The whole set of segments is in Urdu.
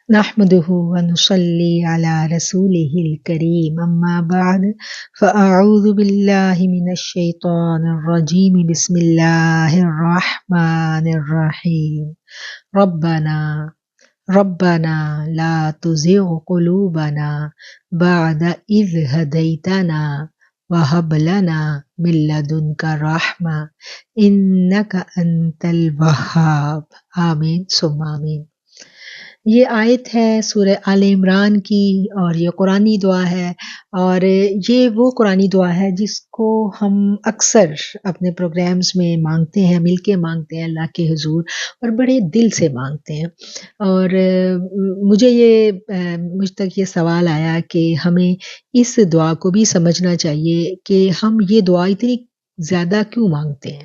نحمده ونصلي على رسوله الكريم أما بعد فأعوذ بالله من الشيطان الرجيم بسم الله الرحمن الرحيم ربنا ربنا لا تزغ قلوبنا بعد إذ هديتنا وهب لنا من لدنك رحمة إنك أنت الوهاب آمین ثم آمین۔ یہ آیت ہے سورہ آل عمران کی اور یہ قرآنی دعا ہے، اور یہ وہ قرآنی دعا ہے جس کو ہم اکثر اپنے پروگرامز میں مانگتے ہیں، مل کے مانگتے ہیں اللہ کے حضور، اور بڑے دل سے مانگتے ہیں۔ اور مجھ تک یہ سوال آیا کہ ہمیں اس دعا کو بھی سمجھنا چاہیے کہ ہم یہ دعا اتنی زیادہ کیوں مانگتے ہیں،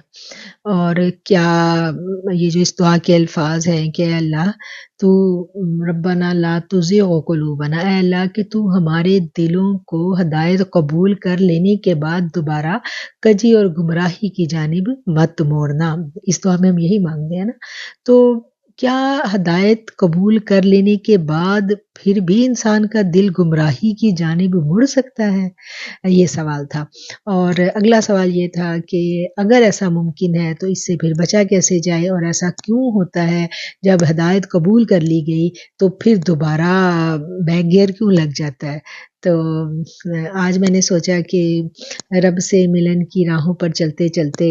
اور کیا یہ جو اس دعا کے الفاظ ہیں کہ اے اللہ تو ربنا لا تزغ قلوبنا، اے اللہ کہ تو ہمارے دلوں کو ہدایت قبول کر لینے کے بعد دوبارہ کجی اور گمراہی کی جانب مت موڑنا۔ اس دعا میں ہم یہی مانگتے ہیں نا، تو کیا ہدایت قبول کر لینے کے بعد پھر بھی انسان کا دل گمراہی کی جانب مڑ سکتا ہے؟ یہ سوال تھا۔ اور اگلا سوال یہ تھا کہ اگر ایسا ممکن ہے تو اس سے پھر بچا کیسے جائے، اور ایسا کیوں ہوتا ہے جب ہدایت قبول کر لی گئی تو پھر دوبارہ بیک گیئر کیوں لگ جاتا ہے؟ تو آج میں نے سوچا کہ رب سے ملن کی راہوں پر چلتے چلتے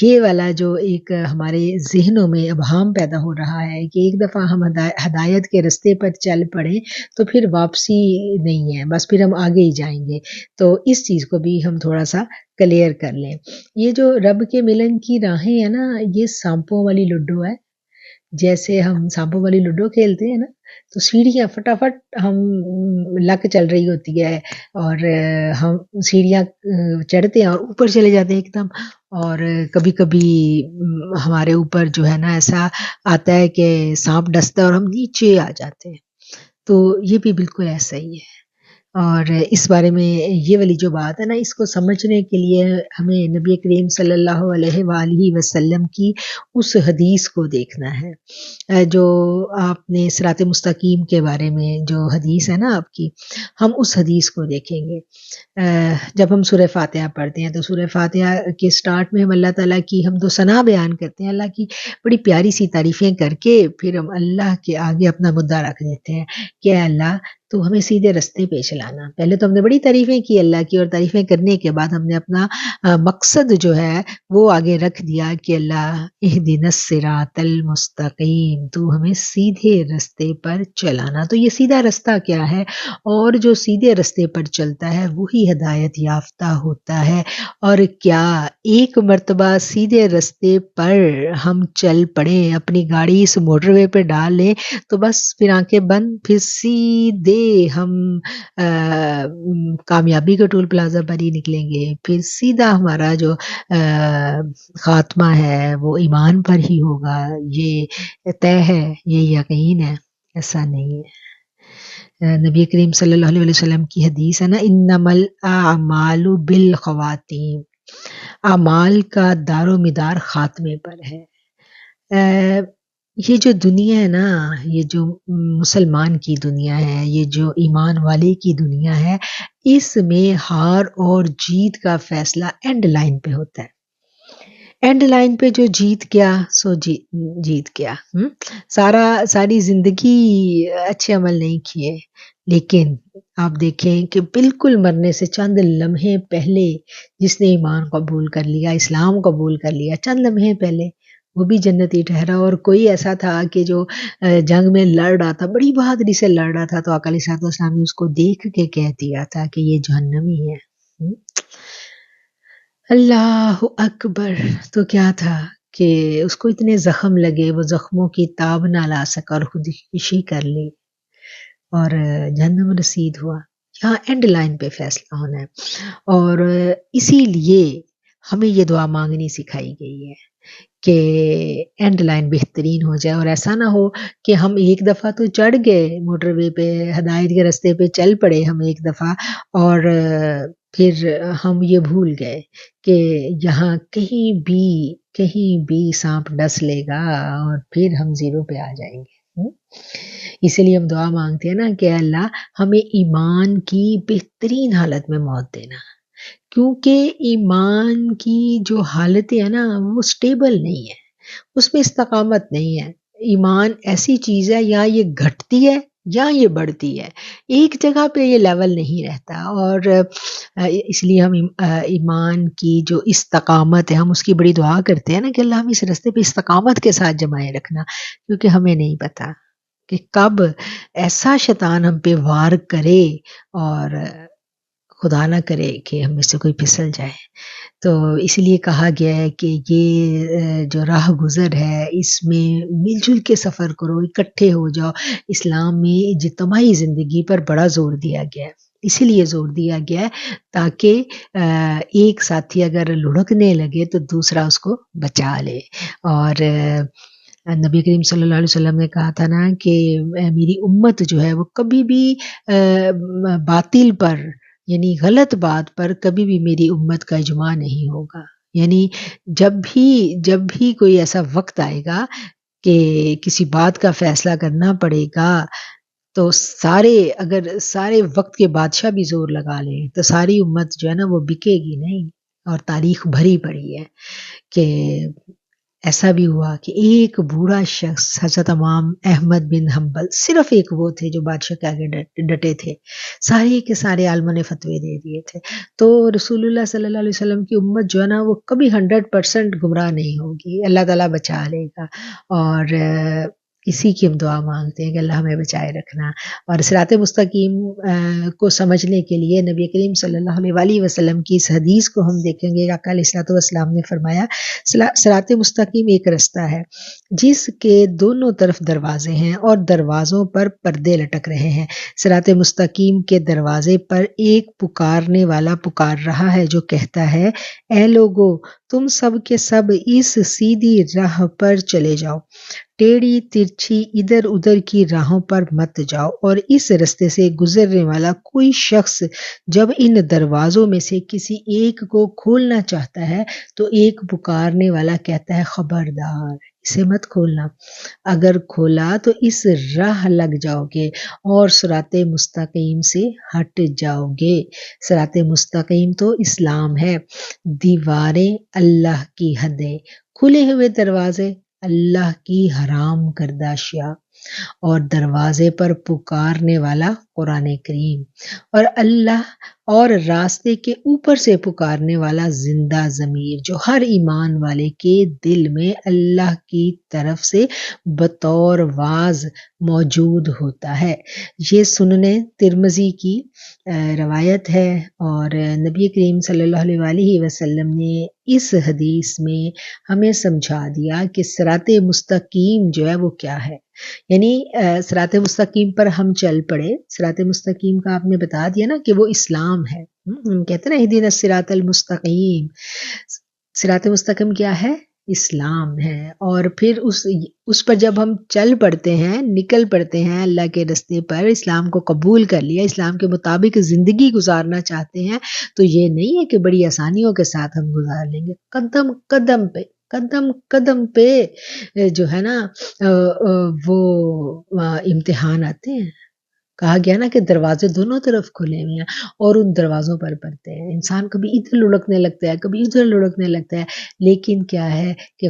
یہ والا جو ایک ہمارے ذہنوں میں ابہام پیدا ہو رہا ہے کہ ایک دفعہ ہم ہدایت کے رستے پر چل پڑیں تو پھر واپسی نہیں ہے، بس پھر ہم آگے ہی جائیں گے، تو اس چیز کو بھی ہم تھوڑا سا کلیئر کر لیں۔ یہ جو رب کے ملن کی راہیں ہیں نا، یہ سانپوں والی لڈو ہے۔ جیسے ہم سانپوں والی لڈو کھیلتے ہیں نا، تو سیڑھیاں فٹافٹ ہم لک چل رہی ہوتی ہے، اور ہم سیڑھیاں چڑھتے ہیں اور اوپر چلے جاتے ہیں ایک دم، اور کبھی کبھی ہمارے اوپر جو ہے نا ایسا آتا ہے کہ سانپ ڈستا ہے اور ہم نیچے آ جاتے ہیں، تو یہ بھی بالکل ایسا ہی ہے۔ اور اس بارے میں یہ والی جو بات ہے نا، اس کو سمجھنے کے لیے ہمیں نبی کریم صلی اللہ علیہ وآلہ وسلم کی اس حدیث کو دیکھنا ہے جو آپ نے صراط مستقیم کے بارے میں جو حدیث ہے نا آپ کی، ہم اس حدیث کو دیکھیں گے۔ جب ہم سورہ فاتحہ پڑھتے ہیں تو سورہ فاتحہ کے سٹارٹ میں ہم اللہ تعالیٰ کی حمد و ثنا بیان کرتے ہیں، اللہ کی بڑی پیاری سی تعریفیں کر کے پھر ہم اللہ کے آگے اپنا مدعا رکھ دیتے ہیں کہ اے اللہ تو ہمیں سیدھے رستے پہ چلانا۔ پہلے تو ہم نے بڑی تعریفیں کی اللہ کی، اور تعریفیں کرنے کے بعد ہم نے اپنا مقصد جو ہے وہ آگے رکھ دیا کہ اللہ اہدنا الصراط المستقیم، تو ہمیں سیدھے رستے پر چلانا۔ تو یہ سیدھا رستہ کیا ہے؟ اور جو سیدھے رستے پر چلتا ہے وہی ہدایت یافتہ ہوتا ہے۔ اور کیا ایک مرتبہ سیدھے رستے پر ہم چل پڑیں، اپنی گاڑی اس موٹر وے پہ ڈال لیں تو بس پھر آنکھیں بند، پھر سیدھے ہم کامیابی کے ٹول پلازا پر ہی نکلیں گے، پھر سیدھا ہمارا جو خاتمہ ہے وہ ایمان پر ہی ہوگا۔ یہ طے ہے، یہ یقین ہے، ایسا نہیں ہے۔ نبی کریم صلی اللہ علیہ وسلم کی حدیث ہے نا، انما الاعمال بالخواتیم، اعمال کا دار و مدار خاتمے پر ہے۔ یہ جو دنیا ہے نا، یہ جو مسلمان کی دنیا ہے، یہ جو ایمان والے کی دنیا ہے، اس میں ہار اور جیت کا فیصلہ اینڈ لائن پہ ہوتا ہے۔ اینڈ لائن پہ جو جیت گیا سو جیت گیا۔ ساری زندگی اچھے عمل نہیں کیے، لیکن آپ دیکھیں کہ بالکل مرنے سے چند لمحے پہلے جس نے ایمان قبول کر لیا، اسلام قبول کر لیا، چند لمحے پہلے وہ بھی جنتی ٹھہرا۔ اور کوئی ایسا تھا کہ جو جنگ میں لڑ رہا تھا، بڑی بہادری سے لڑ رہا تھا، تو آقا علیہ الصلوۃ والسلام نے اس کو دیکھ کے کہہ دیا تھا کہ یہ جہنمی ہے۔ اللہ اکبر! تو کیا تھا کہ اس کو اتنے زخم لگے، وہ زخموں کی تاب نہ لا سکا اور خودکشی کر لی اور جہنم رسید ہوا۔ یہاں اینڈ لائن پہ فیصلہ ہونا ہے، اور اسی لیے ہمیں یہ دعا مانگنی سکھائی گئی ہے کہ اینڈ لائن بہترین ہو جائے، اور ایسا نہ ہو کہ ہم ایک دفعہ تو چڑھ گئے موٹر وے پہ، ہدایت کے رستے پہ چل پڑے ہم ایک دفعہ، اور پھر ہم یہ بھول گئے کہ یہاں کہیں بھی سانپ ڈس لے گا اور پھر ہم زیرو پہ آ جائیں گے۔ اسی لیے ہم دعا مانگتے ہیں نا کہ اللہ ہمیں ایمان کی بہترین حالت میں موت دینا، کیونکہ ایمان کی جو حالتیں ہیں نا وہ سٹیبل نہیں ہے، اس میں استقامت نہیں ہے۔ ایمان ایسی چیز ہے یا یہ گھٹتی ہے یا یہ بڑھتی ہے، ایک جگہ پہ یہ لیول نہیں رہتا، اور اس لیے ہم ایمان کی جو استقامت ہے ہم اس کی بڑی دعا کرتے ہیں نا کہ اللہ ہم اس راستے پہ استقامت کے ساتھ جمائے رکھنا، کیونکہ ہمیں نہیں پتا کہ کب ایسا شیطان ہم پہ وار کرے اور خدا نہ کرے کہ ہم میں سے کوئی پھسل جائے۔ تو اس لیے کہا گیا ہے کہ یہ جو راہ گزر ہے اس میں مل جل کے سفر کرو، اکٹھے ہو جاؤ۔ اسلام میں اجتماعی زندگی پر بڑا زور دیا گیا ہے، اسی لیے زور دیا گیا ہے تاکہ ایک ساتھی اگر لڑکنے لگے تو دوسرا اس کو بچا لے۔ اور نبی کریم صلی اللہ علیہ وسلم نے کہا تھا نا کہ میری امت جو ہے وہ کبھی بھی باطل پر یعنی غلط بات پر کبھی بھی میری امت کا اجماع نہیں ہوگا، یعنی جب بھی کوئی ایسا وقت آئے گا کہ کسی بات کا فیصلہ کرنا پڑے گا تو اگر سارے وقت کے بادشاہ بھی زور لگا لیں تو ساری امت جو ہے نا وہ بکے گی نہیں، اور تاریخ بھری پڑی ہے کہ ایسا بھی ہوا کہ ایک بوڑھا شخص حضرت امام احمد بن حنبل، صرف ایک وہ تھے جو بادشاہ کے آگے ڈٹے تھے، سارے کے سارے عالموں نے فتوے دے دیے تھے۔ تو رسول اللہ صلی اللہ علیہ وسلم کی امت جو ہے نا وہ کبھی 100% گمراہ نہیں ہوگی، اللہ تعالیٰ بچا لے گا، اور اسی کی ہم دعا مانگتے ہیں کہ اللہ ہمیں بچائے رکھنا۔ اور صراط مستقیم کو سمجھنے کے لیے نبی کریم صلی اللہ علیہ وآلہ وسلم کی اس حدیث کو ہم دیکھیں گے۔ آقا علیہ الصلوۃ والسلام نے فرمایا صراط مستقیم ایک رستہ ہے جس کے دونوں طرف دروازے ہیں اور دروازوں پر پردے لٹک رہے ہیں۔ صراط مستقیم کے دروازے پر ایک پکارنے والا پکار رہا ہے جو کہتا ہے اے لوگو تم سب کے سب اس سیدھی راہ پر چلے جاؤ، ٹیڑھی ترچھی ادھر ادھر کی راہوں پر مت جاؤ، اور اس رستے سے گزرنے والا کوئی شخص جب ان دروازوں میں سے کسی ایک کو کھولنا چاہتا ہے تو ایک پکارنے والا کہتا ہے خبردار اسے مت کھولنا، اگر کھولا تو اس راہ لگ جاؤ گے اور صراط مستقیم سے ہٹ جاؤ گے۔ صراط مستقیم تو اسلام ہے، دیواریں اللہ کی حدیں، کھلے ہوئے دروازے اللہ کی حرام کردہ اشیاء، اور دروازے پر پکارنے والا قرآن کریم، اور اللہ اور راستے کے اوپر سے پکارنے والا زندہ ضمیر جو ہر ایمان والے کے دل میں اللہ کی طرف سے بطور واعظ موجود ہوتا ہے۔ یہ سنن ترمذی کی روایت ہے، اور نبی کریم صلی اللہ علیہ وآلہ وسلم نے اس حدیث میں ہمیں سمجھا دیا کہ صراط مستقیم جو ہے وہ کیا ہے، یعنی صراط مستقیم پر ہم چل پڑے۔ صراط مستقیم کا آپ نے بتا دیا نا کہ وہ اسلام ہے، ہم کہتے ہیں نا اہدنا الصراط المستقیم، صراط مستقیم کیا ہے؟ اسلام ہے، اور پھر اس پر جب ہم چل پڑتے ہیں، نکل پڑتے ہیں اللہ کے رستے پر، اسلام کو قبول کر لیا، اسلام کے مطابق زندگی گزارنا چاہتے ہیں، تو یہ نہیں ہے کہ بڑی آسانیوں کے ساتھ ہم گزار لیں گے، قدم قدم پہ قدم قدم پہ جو ہے نا وہ امتحان آتے ہیں۔ کہا گیا نا کہ دروازے دونوں طرف کھلے ہوئے ہیں اور ان دروازوں پر پڑتے ہیں، انسان کبھی ادھر لڑکنے لگتا ہے کبھی ادھر لڑکنے لگتا ہے، لیکن کیا ہے کہ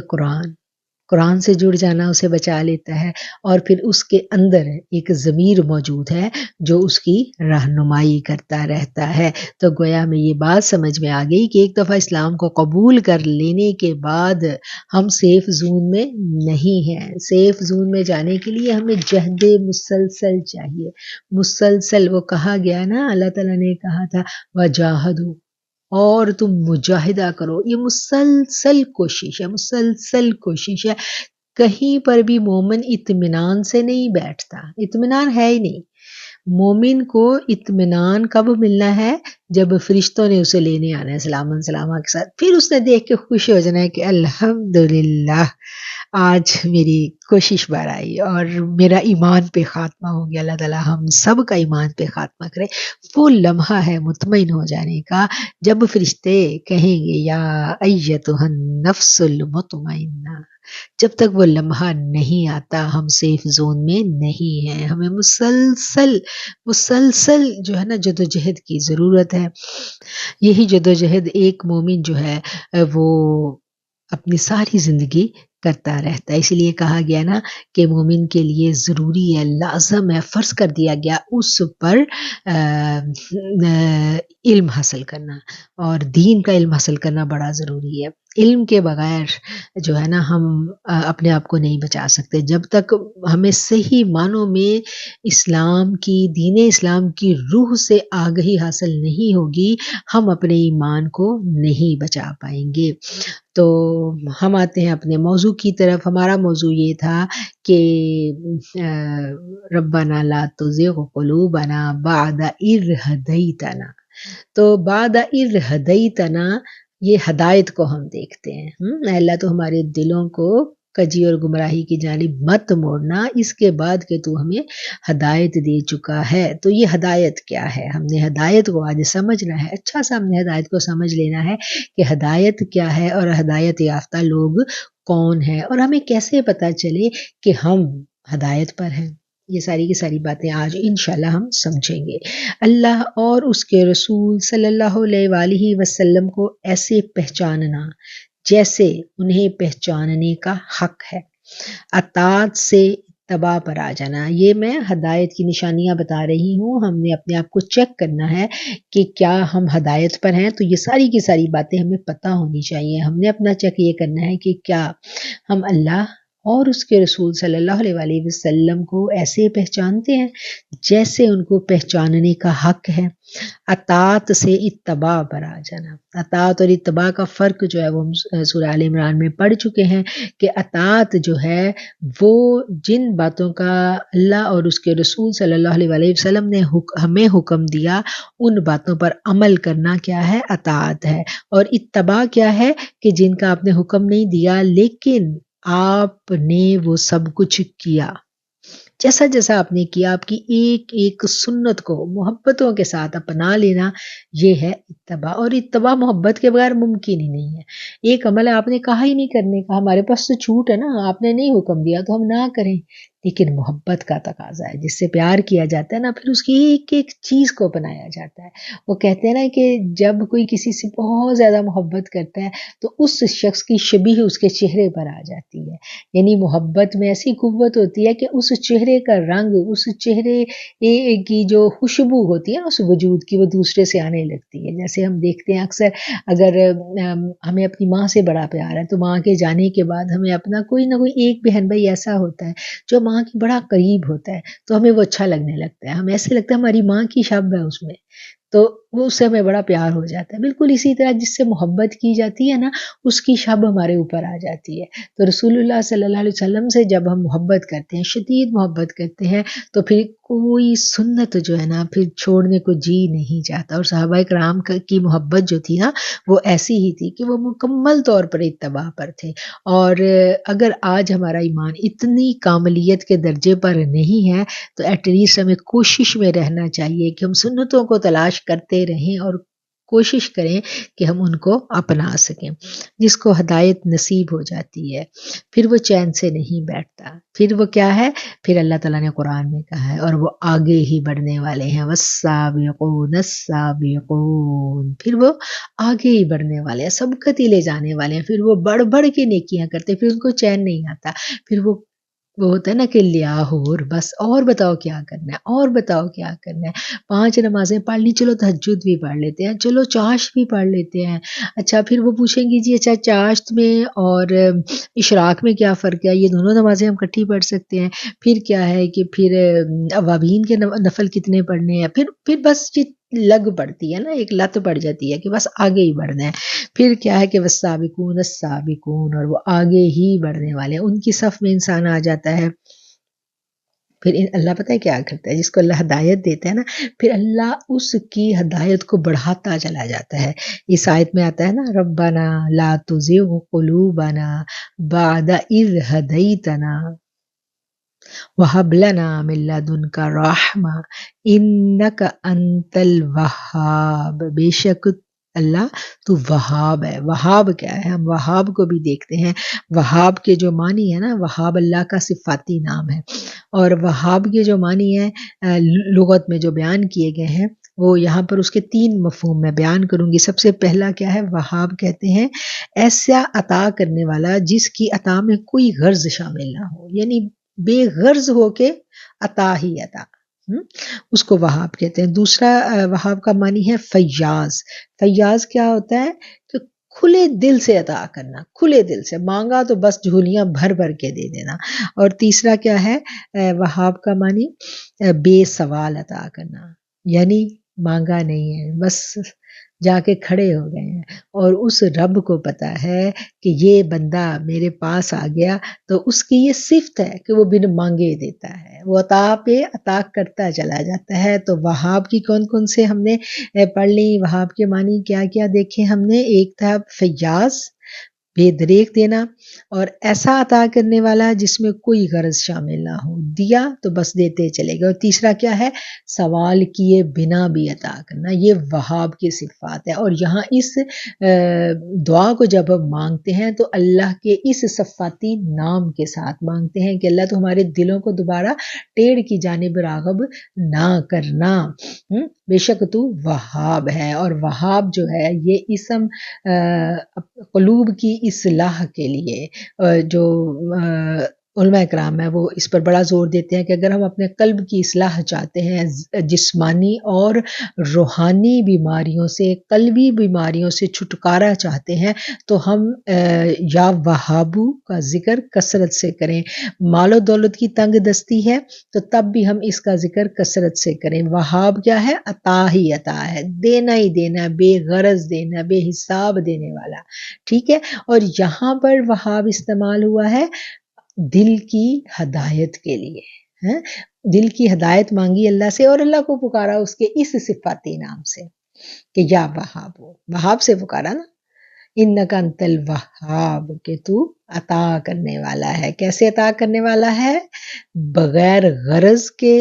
قرآن سے جڑ جانا اسے بچا لیتا ہے، اور پھر اس کے اندر ایک ضمیر موجود ہے جو اس کی رہنمائی کرتا رہتا ہے۔ تو گویا میں یہ بات سمجھ میں آ گئی کہ ایک دفعہ اسلام کو قبول کر لینے کے بعد ہم سیف زون میں نہیں ہیں۔ سیف زون میں جانے کے لیے ہمیں جہد مسلسل چاہیے، مسلسل، وہ کہا گیا نا، اللہ تعالیٰ نے کہا تھا وَجَاهَدُوا، اور تم مجاہدہ کرو، یہ مسلسل کوشش ہے، مسلسل کوشش ہے۔ کہیں پر بھی مومن اطمینان سے نہیں بیٹھتا، اطمینان ہے ہی نہیں۔ مومن کو اطمینان کب ملنا ہے؟ جب فرشتوں نے اسے لینے آنا ہے سلامن سلامہ کے ساتھ، پھر اس نے دیکھ کے خوش ہو جانا ہے کہ الحمدللہ آج میری کوشش بار آئی اور میرا ایمان پہ خاتمہ ہو گیا۔ اللہ تعالیٰ ہم سب کا ایمان پہ خاتمہ کرے۔ وہ لمحہ ہے مطمئن ہو جانے کا، جب فرشتے کہیں گے یا ایتھا النفس المطمئنہ، جب تک وہ لمحہ نہیں آتا ہم سیف زون میں نہیں ہیں۔ ہمیں مسلسل جو ہے نا جدوجہد کی ضرورت ہے۔ یہی جدوجہد ایک مومن جو ہے وہ اپنی ساری زندگی کرتا رہتا ہے۔ اسی لیے کہا گیا نا کہ مومن کے لیے ضروری ہے، لازم ہے، فرض کر دیا گیا اس پر علم حاصل کرنا، اور دین کا علم حاصل کرنا بڑا ضروری ہے۔ علم کے بغیر جو ہے نا ہم اپنے آپ کو نہیں بچا سکتے۔ جب تک ہمیں صحیح معنوں میں اسلام کی، دین اسلام کی روح سے آگہی حاصل نہیں ہوگی، ہم اپنے ایمان کو نہیں بچا پائیں گے۔ تو ہم آتے ہیں اپنے موضوع کی طرف۔ ہمارا موضوع یہ تھا کہ ربنا لا تزغ قلوبنا بعد اذ ہدیتنا۔ تو بعد اذ ہدیتنا، یہ ہدایت کو ہم دیکھتے ہیں۔ اے اللہ تو ہمارے دلوں کو کجی اور گمراہی کی جانب مت موڑنا، اس کے بعد کہ تو ہمیں ہدایت دے چکا ہے۔ تو یہ ہدایت کیا ہے؟ ہم نے ہدایت کو آج سمجھنا ہے، اچھا سا ہم نے ہدایت کو سمجھ لینا ہے کہ ہدایت کیا ہے اور ہدایت یافتہ لوگ کون ہیں، اور ہمیں کیسے پتہ چلے کہ ہم ہدایت پر ہیں۔ یہ ساری کی ساری باتیں آج انشاءاللہ ہم سمجھیں گے۔ اللہ اور اس کے رسول صلی اللہ علیہ وآلہ وسلم کو ایسے پہچاننا جیسے انہیں پہچاننے کا حق ہے، اطاعت سے اتباع پر آ جانا۔ یہ میں ہدایت کی نشانیاں بتا رہی ہوں، ہم نے اپنے آپ کو چیک کرنا ہے کہ کیا ہم ہدایت پر ہیں۔ تو یہ ساری کی ساری باتیں ہمیں پتہ ہونی چاہیے۔ ہم نے اپنا چیک یہ کرنا ہے کہ کیا ہم اللہ اور اس کے رسول صلی اللہ علیہ وآلہ وسلم کو ایسے پہچانتے ہیں جیسے ان کو پہچاننے کا حق ہے۔ اطاعت سے اتباع پر آ جانا۔ اطاعت اور اتباع کا فرق جو ہے وہ ہم سورہ آل عمران میں پڑھ چکے ہیں کہ اطاعت جو ہے وہ جن باتوں کا اللہ اور اس کے رسول صلی اللہ علیہ وآلہ وسلم نے ہمیں حکم دیا، ان باتوں پر عمل کرنا کیا ہے؟ اطاعت ہے۔ اور اتباع کیا ہے؟ کہ جن کا آپ نے حکم نہیں دیا لیکن آپ نے وہ سب کچھ کیا، جیسا جیسا آپ نے کیا، آپ کی ایک ایک سنت کو محبتوں کے ساتھ اپنا لینا، یہ ہے اتباع۔ اور اتباع محبت کے بغیر ممکن ہی نہیں ہے۔ ایک عمل آپ نے کہا ہی نہیں کرنے کا، ہمارے پاس تو چھوٹ ہے نا، آپ نے نہیں حکم دیا تو ہم نہ کریں، لیکن محبت کا تقاضا ہے، جس سے پیار کیا جاتا ہے نا، پھر اس کی ایک ایک چیز کو اپنایا جاتا ہے۔ وہ کہتے ہیں نا کہ جب کوئی کسی سے بہت زیادہ محبت کرتا ہے تو اس شخص کی شبیہ اس کے چہرے پر آ جاتی ہے۔ یعنی محبت میں ایسی قوت ہوتی ہے کہ اس چہرے کا رنگ، اس چہرے کی جو خوشبو ہوتی ہے اس وجود کی، وہ دوسرے سے آنے لگتی ہے۔ جیسے ہم دیکھتے ہیں اکثر، اگر ہمیں اپنی ماں سے بڑا پیار ہے تو ماں کے جانے کے بعد ہمیں اپنا کوئی نہ کوئی ایک بہن بھائی ایسا ہوتا ہے جو ماں کی بڑا قریب ہوتا ہے، تو ہمیں وہ اچھا لگنے لگتا ہے، ہمیں ایسے لگتا ہے ہماری ماں کی شب ہے اس میں، تو وہ اس سے ہمیں بڑا پیار ہو جاتا ہے۔ بالکل اسی طرح جس سے محبت کی جاتی ہے نا، اس کی شب ہمارے اوپر آ جاتی ہے۔ تو رسول اللہ صلی اللہ علیہ وسلم سے جب ہم محبت کرتے ہیں، شدید محبت کرتے ہیں، تو پھر کوئی سنت جو ہے نا پھر چھوڑنے کو جی نہیں چاہتا۔ اور صحابہ کرام کی محبت جو تھی نا، وہ ایسی ہی تھی کہ وہ مکمل طور پر اتباع پر تھے۔ اور اگر آج ہمارا ایمان اتنی کاملیت کے درجے پر نہیں ہے تو ایٹ لیسٹ ہمیں کوشش میں رہنا چاہیے کہ ہم سنتوں کو تلاش کرتے رہیں اور کوشش کریں کہ ہم ان کو اپنا سکیں۔ جس کو ہدایت نصیب ہو جاتی ہے پھر وہ چین سے نہیں بیٹھتا، پھر وہ کیا ہے؟ پھر اللہ تعالیٰ نے قرآن میں کہا ہے، اور وہ آگے ہی بڑھنے والے ہیں، والسابقون السابقون، پھر وہ آگے ہی بڑھنے والے ہیں، سبقت ہی لے جانے والے ہیں، پھر وہ بڑھ بڑھ کے نیکیاں کرتے، پھر ان کو چین نہیں آتا، پھر وہ ہوتا ہے نا کہ لیاہور، بس اور بتاؤ کیا کرنا ہے، اور بتاؤ کیا کرنا ہے۔ 5 نمازیں پڑھ لی، چلو تہجد بھی پڑھ لیتے ہیں، چلو چاشت بھی پڑھ لیتے ہیں۔ اچھا پھر وہ پوچھیں گی جی اچھا چاشت میں اور اشراق میں کیا فرق ہے؟ یہ دونوں نمازیں ہم اکٹھی پڑھ سکتے ہیں؟ پھر کیا ہے کہ پھر اوابین کے نفل کتنے پڑھنے ہیں؟ پھر بس یہ لگ پڑتی ہے نا، ایک لت پڑ جاتی ہے کہ بس آگے ہی بڑھنا ہے۔ پھر کیا ہے کہ والسابقون السابقون، اور وہ آگے ہی بڑھنے والے ہیں، ان کی صف میں انسان آ جاتا ہے۔ پھر اللہ پتہ ہے کیا کرتا ہے، جس کو اللہ ہدایت دیتا ہے نا، پھر اللہ اس کی ہدایت کو بڑھاتا چلا جاتا ہے۔ اس آیت میں آتا ہے نا، ربنا لا تزغ قلوبنا بعد اذ ہدیتنا وہب لنا من لدنک رحمہ انک انت الوہاب، بے شک اللہ تو وہاب ہے۔ وہاب کیا ہے؟ ہم وہاب کو بھی دیکھتے ہیں۔ وہاب کے جو معنی ہے نا، وہاب اللہ کا صفاتی نام ہے، اور وہاب کے جو معنی ہے لغت میں جو بیان کیے گئے ہیں، وہ یہاں پر اس کے 3 مفہوم میں بیان کروں گی۔ سب سے پہلا کیا ہے؟ وہاب کہتے ہیں ایسا عطا کرنے والا جس کی عطا میں کوئی غرض شامل نہ ہو، یعنی بے غرض ہو کے عطا ہی عطا، اس کو وہاب کہتے ہیں۔ دوسرا وہاب کا معنی ہے فیاض۔ فیاض کیا ہوتا ہے؟ کہ کھلے دل سے عطا کرنا، کھلے دل سے مانگا تو بس جھولیاں بھر بھر کے دے دینا۔ اور تیسرا کیا ہے وہاب کا معنی؟ بے سوال عطا کرنا، یعنی مانگا نہیں ہے، بس جا کے کھڑے ہو گئے ہیں، اور اس رب کو پتا ہے کہ یہ بندہ میرے پاس آ گیا تو اس کی یہ صفت ہے کہ وہ بن مانگے دیتا ہے، وہ عطا پہ عطا کرتا چلا جاتا ہے۔ تو وہاب کی کون کون سے ہم نے پڑھ لی، وہاب کے معنی کیا کیا دیکھے ہم نے؟ ایک تھا فیاض، بے دریغ دینا، اور ایسا عطا کرنے والا جس میں کوئی غرض شامل نہ ہو، دیا تو بس دیتے چلے گئے۔ اور تیسرا کیا ہے؟ سوال کیے بنا بھی عطا کرنا، یہ وہاب کی صفات ہے۔ اور یہاں اس دعا کو جب ہم مانگتے ہیں تو اللہ کے اس صفاتی نام کے ساتھ مانگتے ہیں کہ اللہ تو ہمارے دلوں کو دوبارہ ٹیڑھ کی جانب راغب نہ کرنا، بے شک تو وہاب ہے۔ اور وہاب جو ہے یہ اسم قلوب کی اصلاح کے لیے جو علماء کرام ہے وہ اس پر بڑا زور دیتے ہیں کہ اگر ہم اپنے قلب کی اصلاح چاہتے ہیں، جسمانی اور روحانی بیماریوں سے، قلبی بیماریوں سے چھٹکارا چاہتے ہیں، تو ہم یا وہابو کا ذکر کثرت سے کریں۔ مال و دولت کی تنگ دستی ہے تو تب بھی ہم اس کا ذکر کثرت سے کریں۔ وہاب کیا ہے؟ عطا ہی عطا ہے، دینا ہی دینا، بے غرض دینا، بے حساب دینے والا، ٹھیک ہے۔ اور یہاں پر وہاب استعمال ہوا ہے دل کی ہدایت کے لیے، دل کی ہدایت مانگی اللہ سے اور اللہ کو پکارا اس کے اس صفاتی نام سے کہ یا وہاب، وہاب سے پکارا نا، انک انت الوہاب، کہ تو عطا کرنے والا ہے۔ کیسے عطا کرنے والا ہے؟ بغیر غرض کے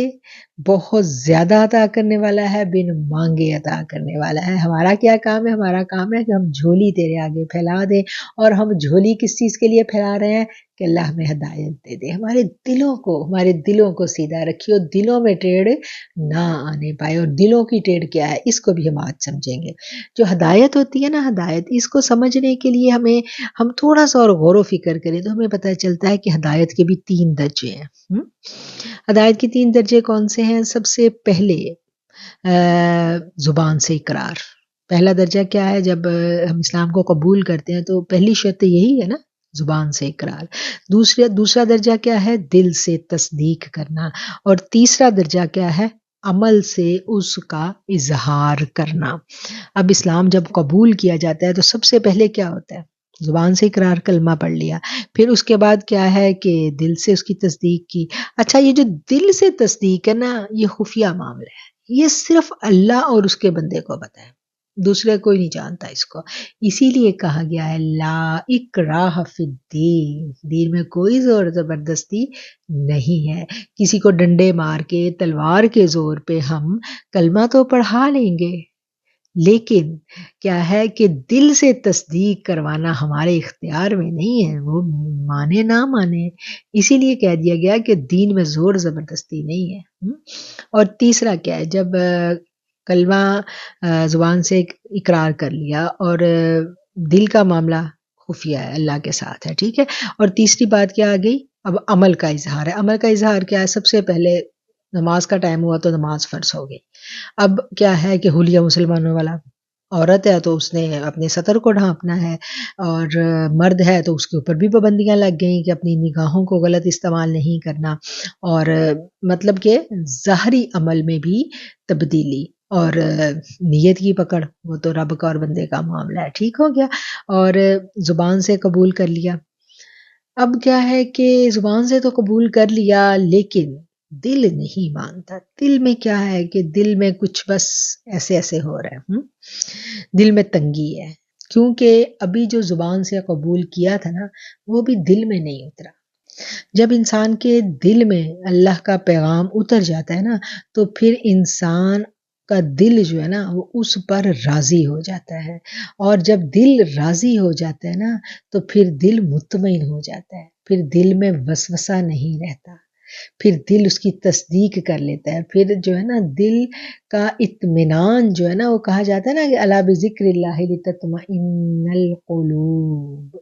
بہت زیادہ عطا کرنے والا ہے، بن مانگے عطا کرنے والا ہے۔ ہمارا کیا کام ہے؟ ہمارا کام ہے کہ ہم جھولی تیرے آگے پھیلا دیں، اور ہم جھولی کس چیز کے لیے پھیلا رہے ہیں؟ کہ اللہ ہمیں ہدایت دے دے، ہمارے دلوں کو سیدھا رکھیے، اور دلوں میں ٹیڑھ نہ آنے پائے۔ اور دلوں کی ٹیڑھ کیا ہے اس کو بھی ہم آج سمجھیں گے۔ جو ہدایت ہوتی ہے نا، ہدایت، اس کو سمجھنے کے لیے ہم تھوڑا سا اور غور و فکر کریں تو ہمیں پتہ چلتا ہے کہ ہدایت کے بھی 3 درجے ہیں۔ ہدایت کے 3 درجے کون سے ہیں؟ سب سے پہلے زبان سے اقرار۔ پہلا درجہ کیا ہے؟ جب ہم اسلام کو قبول کرتے ہیں تو پہلی شرط یہی ہے نا، زبان سے اقرار۔ دوسرا درجہ کیا ہے؟ دل سے تصدیق کرنا۔ اور تیسرا درجہ کیا ہے؟ عمل سے اس کا اظہار کرنا۔ اب اسلام جب قبول کیا جاتا ہے تو سب سے پہلے کیا ہوتا ہے؟ زبان سے اقرار، کلمہ پڑھ لیا، پھر اس کے بعد کیا ہے کہ دل سے اس کی تصدیق کی۔ اچھا، یہ جو دل سے تصدیق ہے نا، یہ خفیہ معاملہ ہے، یہ صرف اللہ اور اس کے بندے کو پتہ ہے، دوسرے کوئی نہیں جانتا اس کو۔ اسی لیے کہا گیا ہے لا اکراہ فی الدین، دین میں کوئی زور زبردستی نہیں ہے۔ کسی کو ڈنڈے مار کے، تلوار کے زور پہ ہم کلمہ تو پڑھا لیں گے، لیکن کیا ہے کہ دل سے تصدیق کروانا ہمارے اختیار میں نہیں ہے، وہ مانے نہ مانے۔ اسی لیے کہہ دیا گیا کہ دین میں زور زبردستی نہیں ہے۔ اور تیسرا کیا ہے؟ جب کلمہ زبان سے اقرار کر لیا اور دل کا معاملہ خفیہ ہے، اللہ کے ساتھ ہے، ٹھیک ہے۔ اور تیسری بات کیا آ گئی؟ اب عمل کا اظہار ہے۔ عمل کا اظہار کیا ہے؟ سب سے پہلے نماز کا ٹائم ہوا تو نماز فرض ہو گئی۔ اب کیا ہے کہ حلیہ مسلمانوں والا، عورت ہے تو اس نے اپنے سطر کو ڈھانپنا ہے، اور مرد ہے تو اس کے اوپر بھی پابندیاں لگ گئیں کہ اپنی نگاہوں کو غلط استعمال نہیں کرنا، اور مطلب کہ ظاہری عمل میں بھی تبدیلی، اور نیت کی پکڑ، وہ تو رب کا اور بندے کا معاملہ ہے، ٹھیک ہو گیا۔ اور زبان سے قبول کر لیا۔ اب کیا ہے کہ زبان سے تو قبول کر لیا، لیکن دل نہیں مانتا. دل میں کیا ہے کہ دل میں کچھ بس ایسے ایسے ہو رہا ہے. دل میں تنگی ہے کیونکہ ابھی جو زبان سے قبول کیا تھا نا وہ بھی دل میں نہیں اترا. جب انسان کے دل میں اللہ کا پیغام اتر جاتا ہے نا تو پھر انسان کا دل جو ہے نا وہ اس پر راضی ہو جاتا ہے. اور جب دل راضی ہو جاتا ہے نا تو پھر دل مطمئن ہو جاتا ہے. پھر دل میں وسوسہ نہیں رہتا. پھر دل اس کی تصدیق کر لیتا ہے. پھر جو ہے نا دل کا اطمینان جو ہے نا وہ کہا جاتا ہے نا کہ الا بذکر اللہ لتطمئن القلوب،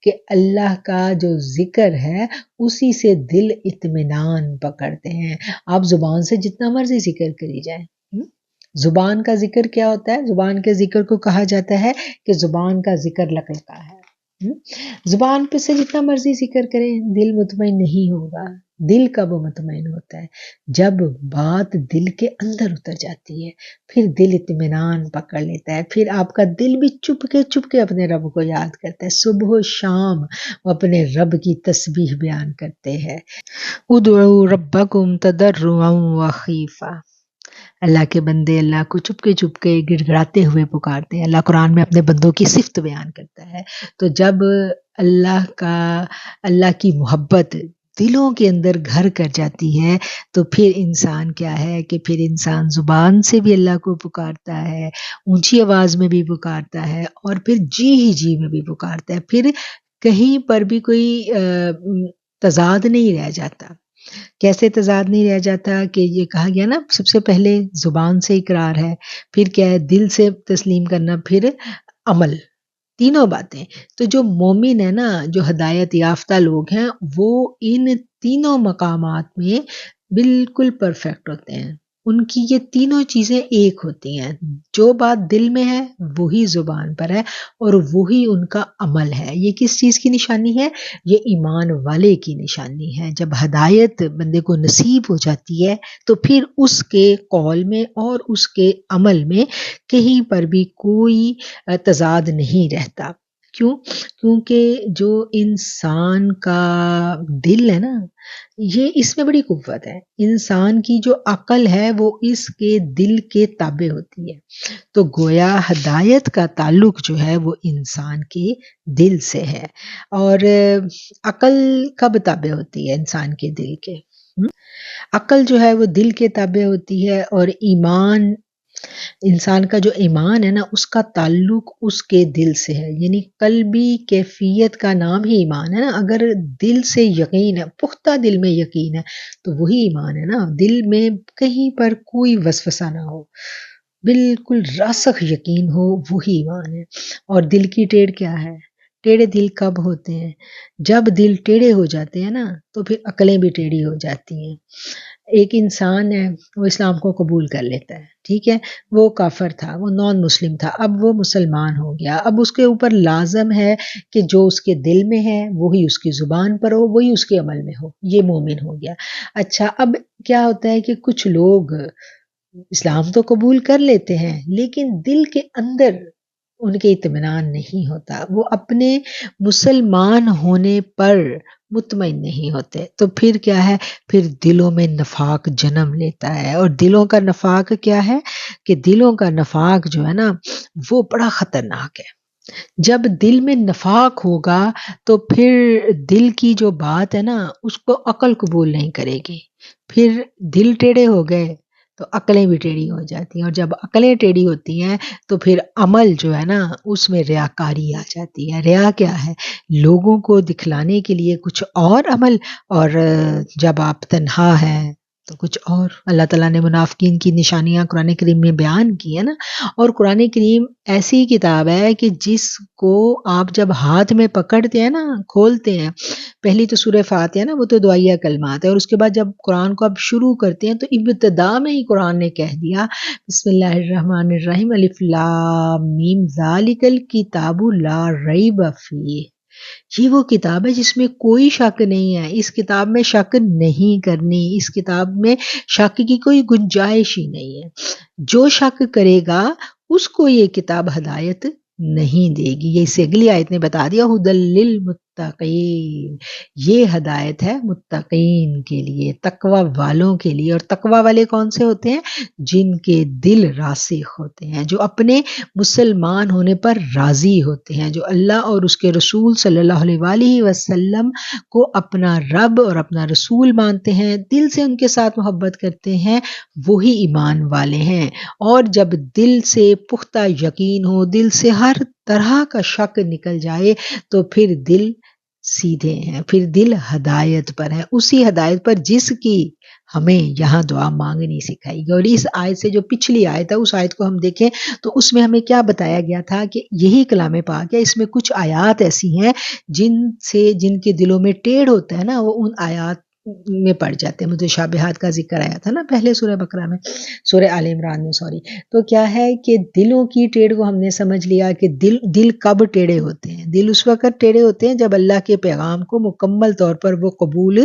کہ اللہ کا جو ذکر ہے اسی سے دل اطمینان پکڑتے ہیں. آپ زبان سے جتنا مرضی ذکر کری جائیں. زبان کا ذکر کیا ہوتا ہے؟ زبان کے ذکر کو کہا جاتا ہے کہ زبان کا ذکر لقلقہ ہے. زبان پہ سے جتنا مرضی ذکر کریں دل مطمئن نہیں ہوگا. دل کب مطمئن ہوتا ہے؟ جب بات دل کے اندر اتر جاتی ہے پھر دل اطمینان پکڑ لیتا ہے. پھر آپ کا دل بھی چپ کے اپنے رب کو یاد کرتا ہے. صبح و شام وہ اپنے رب کی تسبیح بیان کرتے ہیں. ادعوا ربکم تضرعا وخیفا. اللہ کے بندے اللہ کو چپ کے گڑ گڑاتے ہوئے پکارتے ہیں. اللہ قرآن میں اپنے بندوں کی صفت بیان کرتا ہے. تو جب اللہ کی محبت دلوں کے اندر گھر کر جاتی ہے تو پھر انسان کیا ہے کہ پھر انسان زبان سے بھی اللہ کو پکارتا ہے، اونچی آواز میں بھی پکارتا ہے، اور پھر جی ہی جی میں بھی پکارتا ہے. پھر کہیں پر بھی کوئی تضاد نہیں رہ جاتا. کیسے تضاد نہیں رہ جاتا کہ یہ کہا گیا نا سب سے پہلے زبان سے اقرار ہے، پھر کیا ہے دل سے تسلیم کرنا، پھر عمل، تینوں باتیں. تو جو مومن ہے نا، جو ہدایت یافتہ لوگ ہیں، وہ ان تینوں مقامات میں بالکل پرفیکٹ ہوتے ہیں. ان کی یہ تینوں چیزیں ایک ہوتی ہیں. جو بات دل میں ہے وہی زبان پر ہے اور وہی ان کا عمل ہے. یہ کس چیز کی نشانی ہے؟ یہ ایمان والے کی نشانی ہے. جب ہدایت بندے کو نصیب ہو جاتی ہے تو پھر اس کے قول میں اور اس کے عمل میں کہیں پر بھی کوئی تضاد نہیں رہتا. کیوں؟ کیونکہ جو انسان کا دل ہے نا، یہ اس میں بڑی قوت ہے. انسان کی جو عقل ہے وہ اس کے دل کے تابع ہوتی ہے. تو گویا ہدایت کا تعلق جو ہے وہ انسان کے دل سے ہے. اور عقل کب تابع ہوتی ہے انسان کے دل کے؟ عقل جو ہے وہ دل کے تابع ہوتی ہے، اور ایمان، انسان کا جو ایمان ہے نا اس کا تعلق اس کے دل سے ہے. یعنی قلبی کیفیت کا نام ہی ایمان ہے نا. اگر دل سے یقین ہے، پختہ دل میں یقین ہے تو وہی ایمان ہے نا. دل میں کہیں پر کوئی وسوسہ نہ ہو، بالکل راسخ یقین ہو، وہی ایمان ہے. اور دل کی ٹیڑھ کیا ہے؟ ٹیڑھے دل کب ہوتے ہیں؟ جب دل ٹیڑھے ہو جاتے ہیں نا تو پھر عقلیں بھی ٹیڑھی ہو جاتی ہیں. ایک انسان ہے، وہ اسلام کو قبول کر لیتا ہے، ٹھیک ہے، وہ کافر تھا، وہ نان مسلم تھا، اب وہ مسلمان ہو گیا. اب اس کے اوپر لازم ہے کہ جو اس کے دل میں ہے وہی اس کی زبان پر ہو، وہی اس کے عمل میں ہو. یہ مومن ہو گیا. اچھا، اب کیا ہوتا ہے کہ کچھ لوگ اسلام تو قبول کر لیتے ہیں لیکن دل کے اندر ان کے اطمینان نہیں ہوتا. وہ اپنے مسلمان ہونے پر مطمئن نہیں ہوتے. تو پھر کیا ہے؟ پھر دلوں میں نفاق جنم لیتا ہے. اور دلوں کا نفاق کیا ہے؟ کہ دلوں کا نفاق جو ہے نا وہ بڑا خطرناک ہے. جب دل میں نفاق ہوگا تو پھر دل کی جو بات ہے نا اس کو عقل قبول نہیں کرے گی. پھر دل ٹیڑھے ہو گئے تو عقلیں بھی ٹیڑھی ہو جاتی ہیں، اور جب عقلیں ٹیڑھی ہوتی ہیں تو پھر عمل جو ہے نا اس میں ریاکاری آ جاتی ہے. ریا کیا ہے؟ لوگوں کو دکھلانے کے لیے کچھ اور عمل، اور جب آپ تنہا ہیں تو کچھ اور. اللہ تعالیٰ نے منافقین کی نشانیاں قرآن کریم میں بیان کی ہے نا. اور قرآن کریم ایسی کتاب ہے کہ جس کو آپ جب ہاتھ میں پکڑتے ہیں نا، کھولتے ہیں، پہلی تو سورہ فاتحہ نا وہ تو دعائیہ کلمات ہے، اور اس کے بعد جب قرآن کو آپ شروع کرتے ہیں تو ابتدا میں ہی قرآن نے کہہ دیا بسم اللہ الرحمن الرحیم الف لام میم ذالک الکتاب لا ریب فیہ. یہ وہ کتاب ہے جس میں کوئی شک نہیں ہے. اس کتاب میں شک نہیں کرنی، اس کتاب میں شک کی کوئی گنجائش ہی نہیں ہے. جو شک کرے گا اس کو یہ کتاب ہدایت نہیں دے گی. یہ اس سے اگلی آیت نے بتا دیا ہدی للمتقین للمتقین، یہ ہدایت ہے متقین کے لیے، تقوی والوں کے لیے۔ اور تقوی والے کون سے ہوتے ہیں؟ جن کے دل راسخ ہوتے ہیں، جو اپنے مسلمان ہونے پر راضی ہوتے ہیں، جو اللہ اور اس کے رسول صلی اللہ علیہ وآلہ وسلم کو اپنا رب اور اپنا رسول مانتے ہیں، دل سے ان کے ساتھ محبت کرتے ہیں، وہی ایمان والے ہیں۔ اور جب دل سے پختہ یقین ہو، دل سے ہر طرح کا شک نکل جائے، تو پھر دل سیدھے ہیں، پھر دل ہدایت پر ہے، اسی ہدایت پر جس کی ہمیں یہاں دعا مانگنی سکھائی گئی۔ اور اس آیت سے جو پچھلی آیت ہے، اس آیت کو ہم دیکھیں تو اس میں ہمیں کیا بتایا گیا تھا کہ یہی کلام پاک ہے، اس میں کچھ آیات ایسی ہیں جن کے دلوں میں ٹیڑھ ہوتا ہے نا، وہ ان آیات میں پڑ جاتے ہیں۔ متشابہات کا ذکر آیا تھا نا پہلے سورہ بقرہ میں، سورہ آل عمران میں، سوری۔ تو کیا ہے کہ دلوں کی ٹیڑھ کو ہم نے سمجھ لیا کہ دل کب ٹیڑھے ہوتے ہیں؟ دل اس وقت ٹیڑھے ہوتے ہیں جب اللہ کے پیغام کو مکمل طور پر وہ قبول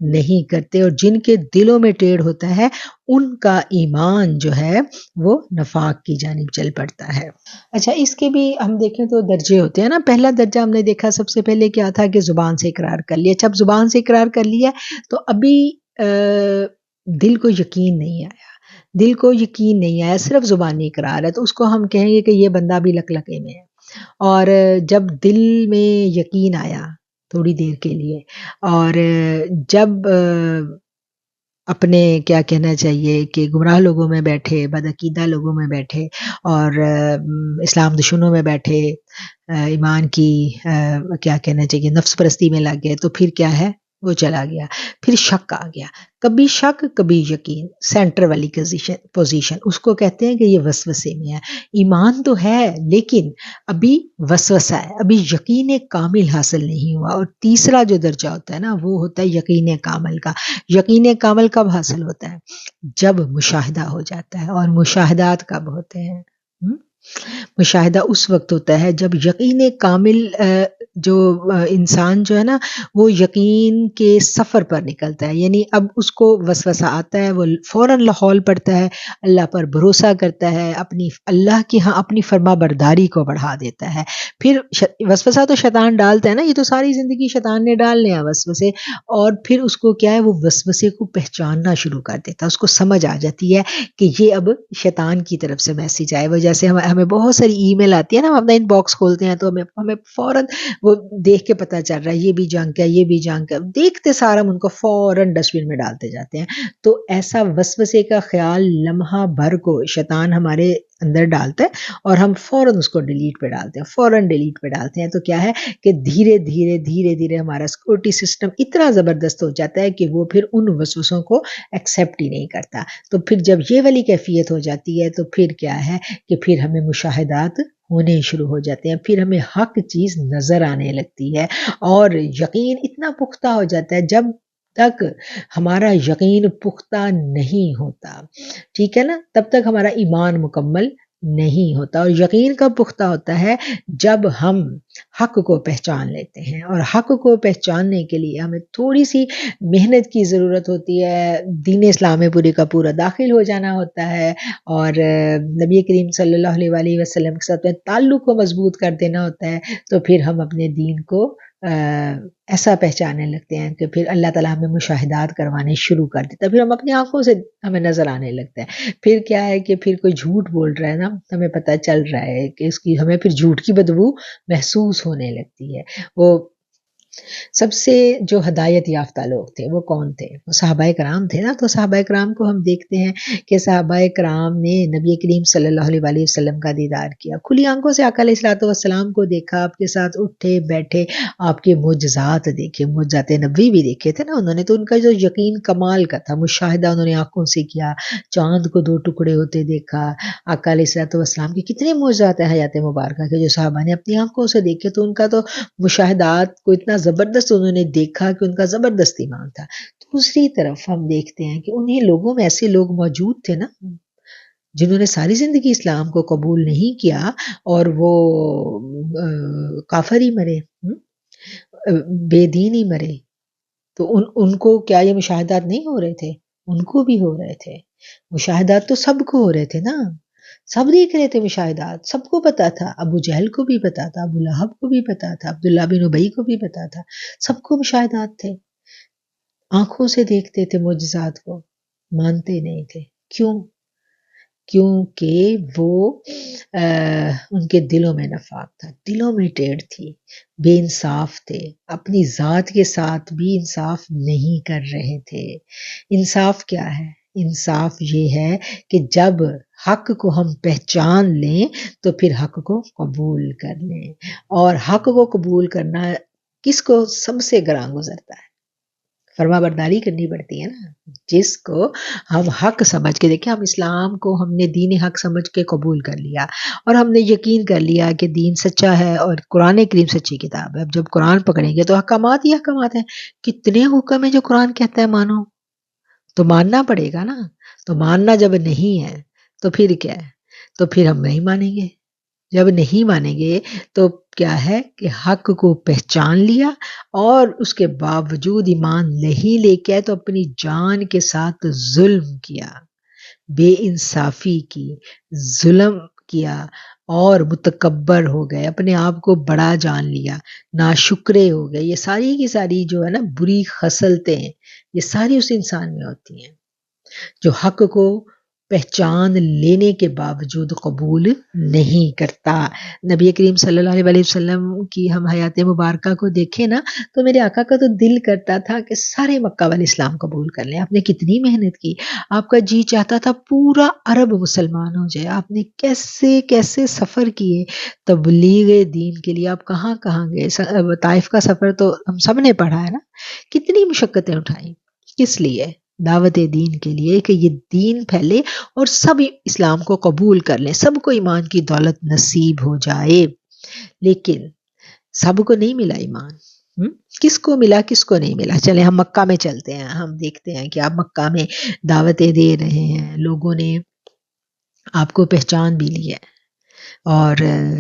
نہیں کرتے، اور جن کے دلوں میں ٹیڑھ ہوتا ہے ان کا ایمان جو ہے وہ نفاق کی جانب چل پڑتا ہے۔ اچھا، اس کے بھی ہم دیکھیں تو درجے ہوتے ہیں نا۔ پہلا درجہ ہم نے دیکھا سب سے پہلے کیا تھا کہ زبان سے اقرار کر لیا۔ جب زبان سے اقرار کر لیا تو ابھی دل کو یقین نہیں آیا، دل کو یقین نہیں آیا، صرف زبانی اقرار ہے، تو اس کو ہم کہیں گے کہ یہ بندہ بھی لکلکے میں ہے۔ اور جب دل میں یقین آیا تھوڑی دیر کے لیے، اور جب اپنے کیا کہنا چاہیے کہ گمراہ لوگوں میں بیٹھے، بدعقیدہ لوگوں میں بیٹھے، اور اسلام دشمنوں میں بیٹھے، ایمان کی کیا کہنا چاہیے نفس پرستی میں لگ گئے، تو پھر کیا ہے، وہ چلا گیا، پھر شک آ گیا، کبھی شک کبھی یقین، سینٹر والی پوزیشن، اس کو کہتے ہیں کہ یہ وسوسے میں ہے۔ ایمان تو ہے لیکن ابھی وسوسہ ہے، ابھی یقین کامل حاصل نہیں ہوا۔ اور تیسرا جو درجہ ہوتا ہے نا، وہ ہوتا ہے یقین کامل کا۔ یقین کامل کب حاصل ہوتا ہے؟ جب مشاہدہ ہو جاتا ہے۔ اور مشاہدات کب ہوتے ہیں؟ مشاہدہ اس وقت ہوتا ہے جب یقین کامل جو انسان جو ہے نا، وہ یقین کے سفر پر نکلتا ہے، یعنی اب اس کو وسوسہ آتا ہے، وہ فوراً لاحول پڑتا ہے، اللہ پر بھروسہ کرتا ہے، اللہ کی ہاں اپنی فرما برداری کو بڑھا دیتا ہے۔ پھر وسوسہ تو شیطان ڈالتا ہے نا، یہ تو ساری زندگی شیطان نے ڈالنے ہیں وسوسے، اور پھر اس کو کیا ہے، وہ وسوسے کو پہچاننا شروع کر دیتا ہے، اس کو سمجھ آ جاتی ہے کہ یہ اب شیطان کی طرف سے میسیج آئے۔ وہ جیسے ہمیں بہت ساری ای میل آتی ہے نا، ہم اپنا ان باکس کھولتے ہیں تو ہمیں فوراً وہ دیکھ کے پتہ چل رہا ہے یہ بھی جنک ہے، یہ بھی جنک ہے، دیکھتے سارا ہم ان کو فوراً ڈسٹ بن میں ڈالتے جاتے ہیں۔ تو ایسا وسوسے کا خیال لمحہ بھر کو شیطان ہمارے اندر ڈالتا ہے، اور ہم فوراً اس کو ڈیلیٹ پہ ڈالتے ہیں، فوراً ڈیلیٹ پہ ڈالتے ہیں۔ تو کیا ہے کہ دھیرے دھیرے ہمارا سیکورٹی سسٹم اتنا زبردست ہو جاتا ہے کہ وہ پھر ان وسوسوں کو ایکسیپٹ ہی نہیں کرتا۔ تو پھر جب یہ والی کیفیت ہو جاتی ہے تو پھر کیا ہے کہ پھر ہمیں مشاہدات ہونے شروع ہو جاتے ہیں، پھر ہمیں حق چیز نظر آنے لگتی ہے، اور یقین اتنا پختہ ہو جاتا ہے۔ جب تک ہمارا یقین پختہ نہیں ہوتا، ٹھیک ہے نا، تب تک ہمارا ایمان مکمل نہیں ہوتا۔ اور یقین کب پختہ ہوتا ہے؟ جب ہم حق کو پہچان لیتے ہیں، اور حق کو پہچاننے کے لیے ہمیں تھوڑی سی محنت کی ضرورت ہوتی ہے، دین اسلام میں پورے کا پورا داخل ہو جانا ہوتا ہے، اور نبی کریم صلی اللہ علیہ وآلہ وسلم کے ساتھ تعلق کو مضبوط کر دینا ہوتا ہے۔ تو پھر ہم اپنے دین کو ایسا پہچاننے لگتے ہیں کہ پھر اللہ تعالیٰ ہمیں مشاہدات کروانے شروع کر دیتا ہے، پھر ہم اپنی آنکھوں سے ہمیں نظر آنے لگتا ہے۔ پھر کیا ہے کہ پھر کوئی جھوٹ بول رہا ہے نا، ہمیں پتہ چل رہا ہے کہ ہمیں پھر جھوٹ کی بدبو محسوس ہونے لگتی ہے۔ وہ سب سے جو ہدایت یافتہ لوگ تھے وہ کون تھے؟ وہ صحابہ کرام تھے نا۔ تو صحابہ کرام کو ہم دیکھتے ہیں کہ صحابہ کرام نے نبی کریم صلی اللہ علیہ وآلہ وسلم کا دیدار کیا، کھلی آنکھوں سے آقا علیہ الصلوۃ والسلام کو دیکھا، آپ کے ساتھ اٹھے بیٹھے، آپ کے معجزات دیکھے، معجزات نبوی بھی دیکھے تھے نا انہوں نے۔ تو ان کا جو یقین کمال کا تھا، مشاہدہ انہوں نے آنکھوں سے کیا، چاند کو 2 ٹکڑے ہوتے دیکھا، آقا علیہ الصلوۃ والسلام کے کتنے معجزات ہیں حیات مبارکہ کے جو صحابہ نے اپنی آنکھوں سے دیکھے۔ تو ان کا تو مشاہدات کو اتنا زبردست انہوں نے دیکھا کہ ان کا زبردست ایمان تھا۔ دوسری طرف ہم دیکھتے ہیں کہ انہیں لوگوں میں ایسے لوگ موجود تھے نا جنہوں نے ساری زندگی اسلام کو قبول نہیں کیا، اور وہ کافر ہی مرے، بے دین ہی مرے۔ تو ان کو کیا یہ مشاہدات نہیں ہو رہے تھے؟ ان کو بھی ہو رہے تھے، مشاہدات تو سب کو ہو رہے تھے نا۔ سب دیکھ رہے تھے مشاہدات، سب کو پتا تھا، ابو جہل کو بھی پتا تھا، ابو لہب کو بھی پتا تھا، عبداللہ بن ابی کو بھی پتا تھا، سب کو مشاہدات تھے، آنکھوں سے دیکھتے تھے معجزات کو، مانتے نہیں تھے۔ کیوں؟ کیونکہ وہ ان کے دلوں میں نفاق تھا، دلوں میں ٹیڑھ تھی، بے انصاف تھے، اپنی ذات کے ساتھ بھی انصاف نہیں کر رہے تھے۔ انصاف کیا ہے؟ انصاف یہ ہے کہ جب حق کو ہم پہچان لیں تو پھر حق کو قبول کر لیں، اور حق کو قبول کرنا کس کو سب سے گراں گزرتا ہے؟ فرما برداری کرنی پڑتی ہے نا، جس کو ہم حق سمجھ کے، دیکھیں ہم اسلام کو ہم نے دین حق سمجھ کے قبول کر لیا، اور ہم نے یقین کر لیا کہ دین سچا ہے اور قرآن کریم سچی کتاب ہے۔ اب جب قرآن پکڑیں گے تو احکامات ہی احکامات ہیں، کتنے حکم ہیں جو قرآن کہتا ہے مانو، تو ماننا پڑے گا نا۔ تو ماننا جب نہیں ہے تو پھر کیا ہے؟ تو پھر ہم نہیں مانیں گے۔ جب نہیں مانیں گے تو کیا ہے کہ حق کو پہچان لیا اور اس کے باوجود ایمان نہیں لے کے آئے تو اپنی جان کے ساتھ ظلم کیا، بے انصافی کی، ظلم کیا، اور متکبر ہو گئے، اپنے آپ کو بڑا جان لیا، ناشکرے ہو گئے۔ یہ ساری کی ساری جو ہے نا بری خصلتیں، یہ ساری اس انسان میں ہوتی ہیں جو حق کو پہچان لینے کے باوجود قبول نہیں کرتا۔ نبی کریم صلی اللہ علیہ وسلم کی ہم حیات مبارکہ کو دیکھیں نا تو میرے آقا کا تو دل کرتا تھا کہ سارے مکہ والے اسلام قبول کر لیں۔ آپ نے کتنی محنت کی، آپ کا جی چاہتا تھا پورا عرب مسلمان ہو جائے، آپ نے کیسے کیسے سفر کیے تبلیغ دین کے لیے، آپ کہاں کہاں گئے۔ طائف کا سفر تو ہم سب نے پڑھا ہے نا، کتنی مشقتیں اٹھائیں، کس لیے؟ دعوت دین کے لیے، کہ یہ دین پھیلے اور سب اسلام کو قبول کر لیں، سب کو ایمان کی دولت نصیب ہو جائے۔ لیکن سب کو نہیں ملا ایمان، کس کو ملا کس کو نہیں ملا؟ چلے ہم مکہ میں چلتے ہیں، ہم دیکھتے ہیں کہ آپ مکہ میں دعوتیں دے رہے ہیں، لوگوں نے آپ کو پہچان بھی لی ہے، اور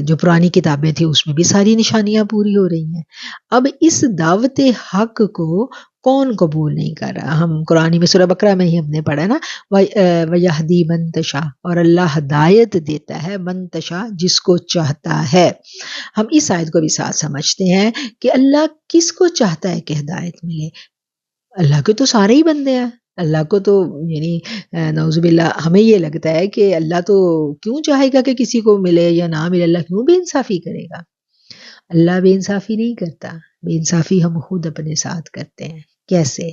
جو پرانی کتابیں تھیں اس میں بھی ساری نشانیاں پوری ہو رہی ہیں۔ اب اس دعوت حق کو کون قبول نہیں کر رہا؟ ہم قرآن میں سورہ بقرہ میں ہی ہم نے پڑھا نا، وَيَهْدِي مَن تَشَاءُ، اور اللہ ہدایت دیتا ہے من تشاء، جس کو چاہتا ہے۔ ہم اس آیت کو بھی ساتھ سمجھتے ہیں کہ اللہ کس کو چاہتا ہے کہ ہدایت ملے؟ اللہ کے تو سارے ہی بندے ہیں، اللہ کو تو یعنی نعوذ باللہ ہمیں یہ لگتا ہے کہ اللہ تو کیوں چاہے گا کہ کسی کو ملے یا نہ ملے، اللہ کیوں بے انصافی کرے گا؟ اللہ بے انصافی نہیں کرتا، بے انصافی ہم خود اپنے ساتھ کرتے ہیں۔ کیسے؟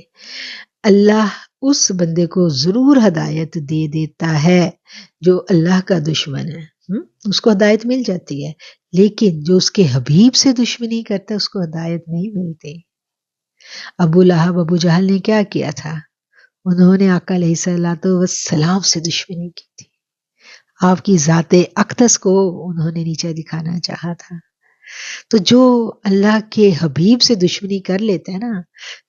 اللہ اس بندے کو ضرور ہدایت دے دیتا ہے جو اللہ کا دشمن ہے، اس کو ہدایت مل جاتی ہے، لیکن جو اس کے حبیب سے دشمنی کرتا ہے اس کو ہدایت نہیں ملتی۔ ابو لہب ابو جہل نے کیا کیا تھا؟ انہوں نے آقا علیہ الصلوۃ والسلام سے دشمنی کی تھی، آپ کی ذات اقدس کو انہوں نے نیچے دکھانا چاہا تھا۔ تو جو اللہ کے حبیب سے دشمنی کر لیتا ہے نا،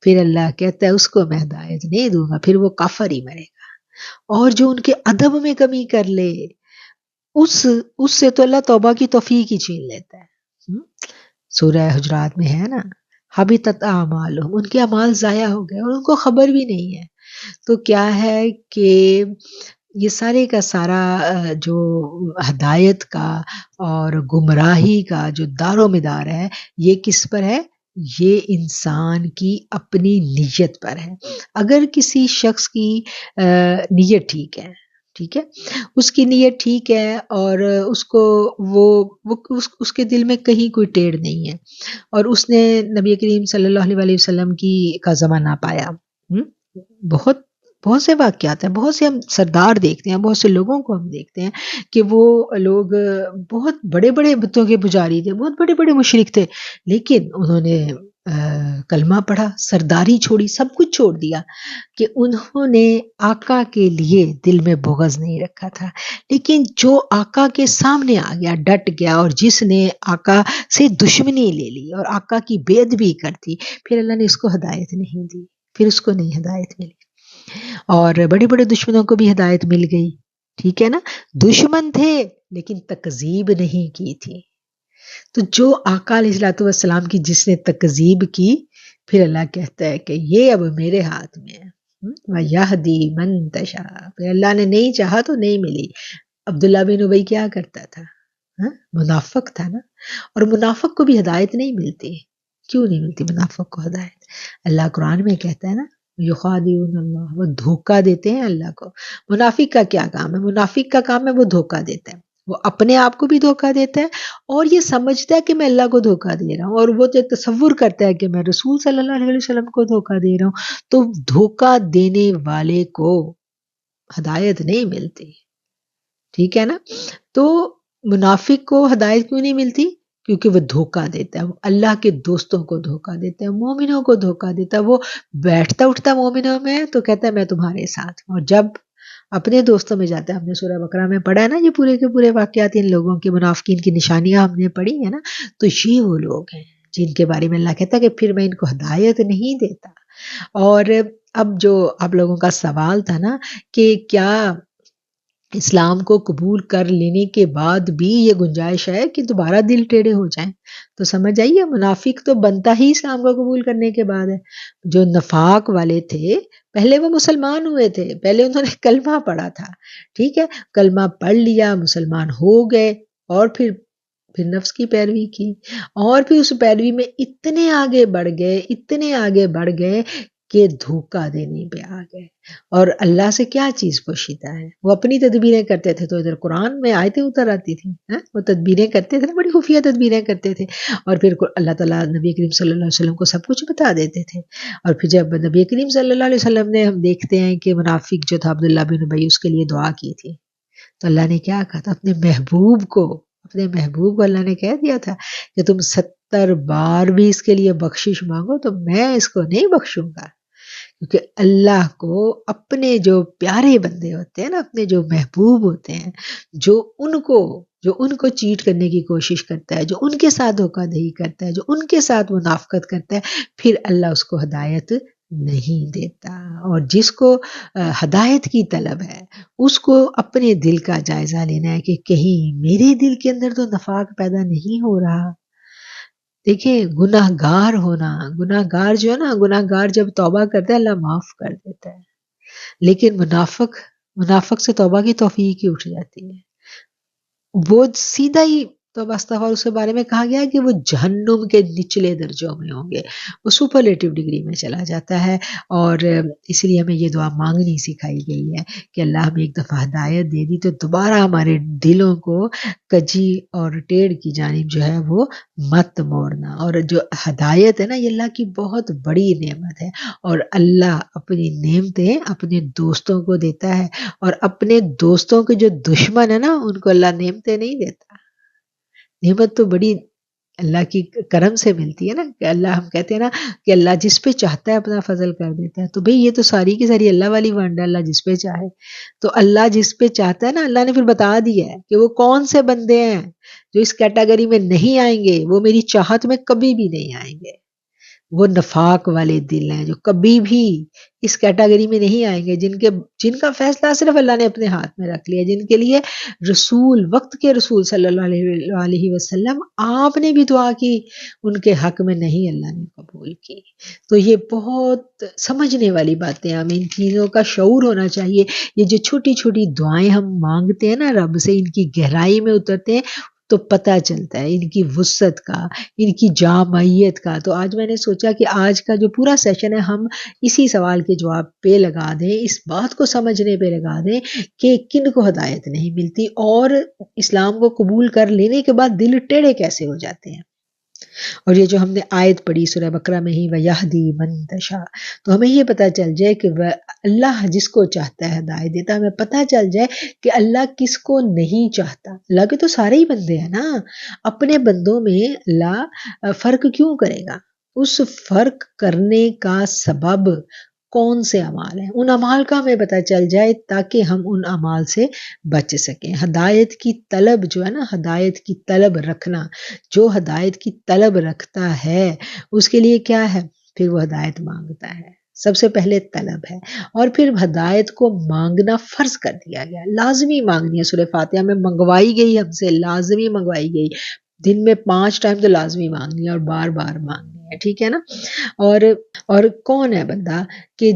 پھر اللہ کہتا ہے اس کو میں ہدایت نہیں دوں گا، پھر وہ کافر ہی مرے گا۔ اور جو ان کے ادب میں کمی کر لے، اس سے تو اللہ توبہ کی توفیق ہی چھین لیتا ہے۔ سورہ حجرات میں ہے نا، حبطت اعمالہم، ان کے اعمال ضائع ہو گئے اور ان کو خبر بھی نہیں ہے۔ تو کیا ہے کہ یہ سارے کا سارا جو ہدایت کا اور گمراہی کا جو دار و مدار ہے، یہ کس پر ہے؟ یہ انسان کی اپنی نیت پر ہے۔ اگر کسی شخص کی نیت ٹھیک ہے، ٹھیک ہے، اس کی نیت ٹھیک ہے، اور اس کو اس کے دل میں کہیں کوئی ٹیڑھ نہیں ہے، اور اس نے نبی کریم صلی اللہ علیہ وسلم کا زمانہ پایا، بہت بہت سے واقعات ہیں، بہت سے ہم سردار دیکھتے ہیں، بہت سے لوگوں کو ہم دیکھتے ہیں کہ وہ لوگ بہت بڑے بڑے بتوں کے پجاری تھے، بہت بڑے بڑے مشرک تھے، لیکن انہوں نے کلمہ پڑھا، سرداری چھوڑی، سب کچھ چھوڑ دیا، کہ انہوں نے آقا کے لیے دل میں بغض نہیں رکھا تھا۔ لیکن جو آقا کے سامنے آ گیا، ڈٹ گیا، اور جس نے آقا سے دشمنی لے لی اور آقا کی بیعت بھی کر دی، پھر اللہ نے اس کو ہدایت نہیں دی، پھر اس کو نہیں ہدایت ملی۔ اور بڑے بڑے دشمنوں کو بھی ہدایت مل گئی، ٹھیک ہے نا، دشمن تھے لیکن تکذیب نہیں کی تھی۔ تو جو آقا علیہ الصلوۃ والسلام کی جس نے تکذیب کی، پھر اللہ کہتا ہے کہ یہ اب میرے ہاتھ میں ہے، وَيَهْدِي مَن تَشَاءُ، پھر اللہ نے نہیں چاہا تو نہیں ملی، عبداللہ بن ابی کیا کرتا تھا؟ ہاں، منافق تھا نا، اور منافق کو بھی ہدایت نہیں ملتی. کیوں نہیں ملتی منافق کو ہدایت؟ اللہ قرآن میں کہتا ہے نا یخادعون اللہ، وہ دھوکہ دیتے ہیں اللہ کو. منافق کا کیا کام ہے؟ منافق کا کام ہے وہ دھوکہ دیتا ہے، وہ اپنے آپ کو بھی دھوکہ دیتا ہے اور یہ سمجھتا ہے کہ میں اللہ کو دھوکہ دے رہا ہوں، اور وہ جو تصور کرتا ہے کہ میں رسول صلی اللہ علیہ وسلم کو دھوکہ دے رہا ہوں. تو دھوکہ دینے والے کو ہدایت نہیں ملتی. ٹھیک ہے نا؟ تو منافق کو ہدایت کیوں نہیں ملتی؟ کیونکہ وہ دھوکہ دیتا ہے، وہ اللہ کے دوستوں کو دھوکہ دیتا ہے، مومنوں کو دھوکہ دیتا ہے. وہ بیٹھتا اٹھتا مومنوں میں تو کہتا ہے میں تمہارے ساتھ ہوں، اور جب اپنے دوستوں میں جاتا ہے، ہم نے سورہ بقرہ میں پڑھا ہے نا یہ پورے کے پورے واقعات ان لوگوں کے، منافقین کی نشانیاں ہم نے پڑھی ہے نا. تو یہ وہ لوگ ہیں جن کے بارے میں اللہ کہتا ہے کہ پھر میں ان کو ہدایت نہیں دیتا. اور اب جو آپ لوگوں کا سوال تھا نا کہ کیا اسلام کو قبول کر لینے کے بعد بھی یہ گنجائش ہے کہ دوبارہ دل ٹیڑھے ہو جائیں، تو سمجھ آئیے منافق تو بنتا ہی اسلام کو قبول کرنے کے بعد ہے. جو نفاق والے تھے پہلے وہ مسلمان ہوئے تھے، پہلے انہوں نے کلمہ پڑھا تھا، ٹھیک ہے، کلمہ پڑھ لیا، مسلمان ہو گئے، اور پھر نفس کی پیروی کی، اور پھر اس پیروی میں اتنے آگے بڑھ گئے، اتنے آگے بڑھ گئے کہ دھوکہ دینے پہ آ گئے. اور اللہ سے کیا چیز پوشیدہ ہے؟ وہ اپنی تدبیریں کرتے تھے تو ادھر قرآن میں آیتیں اتر آتی تھیں، وہ تدبیریں کرتے تھے نا، بڑی خفیہ تدبیریں کرتے تھے، اور پھر اللہ تعالیٰ نبی کریم صلی اللہ علیہ وسلم کو سب کچھ بتا دیتے تھے. اور پھر جب نبی کریم صلی اللہ علیہ وسلم نے، ہم دیکھتے ہیں کہ منافق جو تھا عبداللہ بن ابی، اس کے لیے دعا کی تھی، تو اللہ نے کیا کہا تھا؟ اپنے محبوب کو اللہ نے کہہ دیا تھا کہ تم 70 بار بھی اس کے لیے بخشش مانگو تو میں اس کو نہیں بخشوں گا. کیونکہ اللہ کو اپنے جو پیارے بندے ہوتے ہیں نا، اپنے جو محبوب ہوتے ہیں، جو ان کو چیٹ کرنے کی کوشش کرتا ہے، جو ان کے ساتھ دھوکہ دہی کرتا ہے، جو ان کے ساتھ منافقت کرتا ہے، پھر اللہ اس کو ہدایت نہیں دیتا. اور جس کو ہدایت کی طلب ہے اس کو اپنے دل کا جائزہ لینا ہے کہ کہیں میرے دل کے اندر تو نفاق پیدا نہیں ہو رہا. دیکھیں گناہ گار ہونا، گناہ گار جو ہے نا، گناہ گار جب توبہ کرتا ہے اللہ معاف کر دیتا ہے، لیکن منافق سے توبہ کی توفیق ہی اٹھ جاتی ہے. وہ سیدھا ہی توبہ استغفار، اس کے بارے میں کہا گیا ہے کہ وہ جہنم کے نچلے درجوں میں ہوں گے، وہ سپرلیٹو ڈگری میں چلا جاتا ہے. اور اس لیے ہمیں یہ دعا مانگنی سکھائی گئی ہے کہ اللہ ہمیں ایک دفعہ ہدایت دے دی تو دوبارہ ہمارے دلوں کو کجی اور ٹیڑھ کی جانب جو ہے وہ مت موڑنا. اور جو ہدایت ہے نا، یہ اللہ کی بہت بڑی نعمت ہے، اور اللہ اپنی نعمتیں اپنے دوستوں کو دیتا ہے، اور اپنے دوستوں کے جو دشمن ہے نا ان کو اللہ نعمتیں نہیں دیتا. نعمت تو بڑی اللہ کی کرم سے ملتی ہے نا، کہ اللہ، ہم کہتے ہیں نا کہ اللہ جس پہ چاہتا ہے اپنا فضل کر دیتا ہے. تو بھئی یہ تو ساری کی ساری اللہ والی ونڈ ہے، اللہ جس پہ چاہے. تو اللہ جس پہ چاہتا ہے نا، اللہ نے پھر بتا دیا ہے کہ وہ کون سے بندے ہیں جو اس کیٹیگری میں نہیں آئیں گے، وہ میری چاہت میں کبھی بھی نہیں آئیں گے. وہ نفاق والے دل ہیں جو کبھی بھی اس کیٹیگری میں نہیں آئیں گے، جن کا فیصلہ صرف اللہ نے اپنے ہاتھ میں رکھ لیا، جن کے لیے وقت کے رسول صلی اللہ علیہ وسلم آپ نے بھی دعا کی، ان کے حق میں نہیں اللہ نے قبول کی. تو یہ بہت سمجھنے والی باتیں، ہمیں ان چیزوں کا شعور ہونا چاہیے. یہ جو چھوٹی چھوٹی دعائیں ہم مانگتے ہیں نا رب سے، ان کی گہرائی میں اترتے ہیں تو پتہ چلتا ہے ان کی وسعت کا، ان کی جامعیت کا. تو آج میں نے سوچا کہ آج کا جو پورا سیشن ہے ہم اسی سوال کے جواب پہ لگا دیں، اس بات کو سمجھنے پہ لگا دیں کہ کن کو ہدایت نہیں ملتی، اور اسلام کو قبول کر لینے کے بعد دل ٹیڑھے کیسے ہو جاتے ہیں. اور یہ جو ہم نے آیت پڑھی سورہ بقرہ میں ہی وَيَهْدِي مَن تَشَاءُ، تو ہمیں یہ پتہ چل جائے کہ اللہ جس کو چاہتا ہے ہدایت دیتا ہے. ہمیں پتہ چل جائے کہ اللہ کس کو نہیں چاہتا. اللہ کے تو سارے ہی بندے ہیں نا، اپنے بندوں میں اللہ فرق کیوں کرے گا؟ اس فرق کرنے کا سبب کون سے اعمال ہیں، ان اعمال کا ہمیں پتہ چل جائے تاکہ ہم ان اعمال سے بچ سکیں. ہدایت کی طلب جو ہے نا، ہدایت کی طلب رکھنا، جو ہدایت کی طلب رکھتا ہے اس کے لیے کیا ہے؟ پھر وہ ہدایت مانگتا ہے. سب سے پہلے طلب ہے، اور پھر ہدایت کو مانگنا فرض کر دیا گیا، لازمی مانگنی ہے. سورہ فاتحہ میں منگوائی گئی، ہم سے لازمی منگوائی گئی، دن میں 5 ٹائم تو لازمی مانگنی ہے اور بار بار مانگنی ہے. ہے، ٹھیک ہے نا؟ اور کون ہے بندہ کہ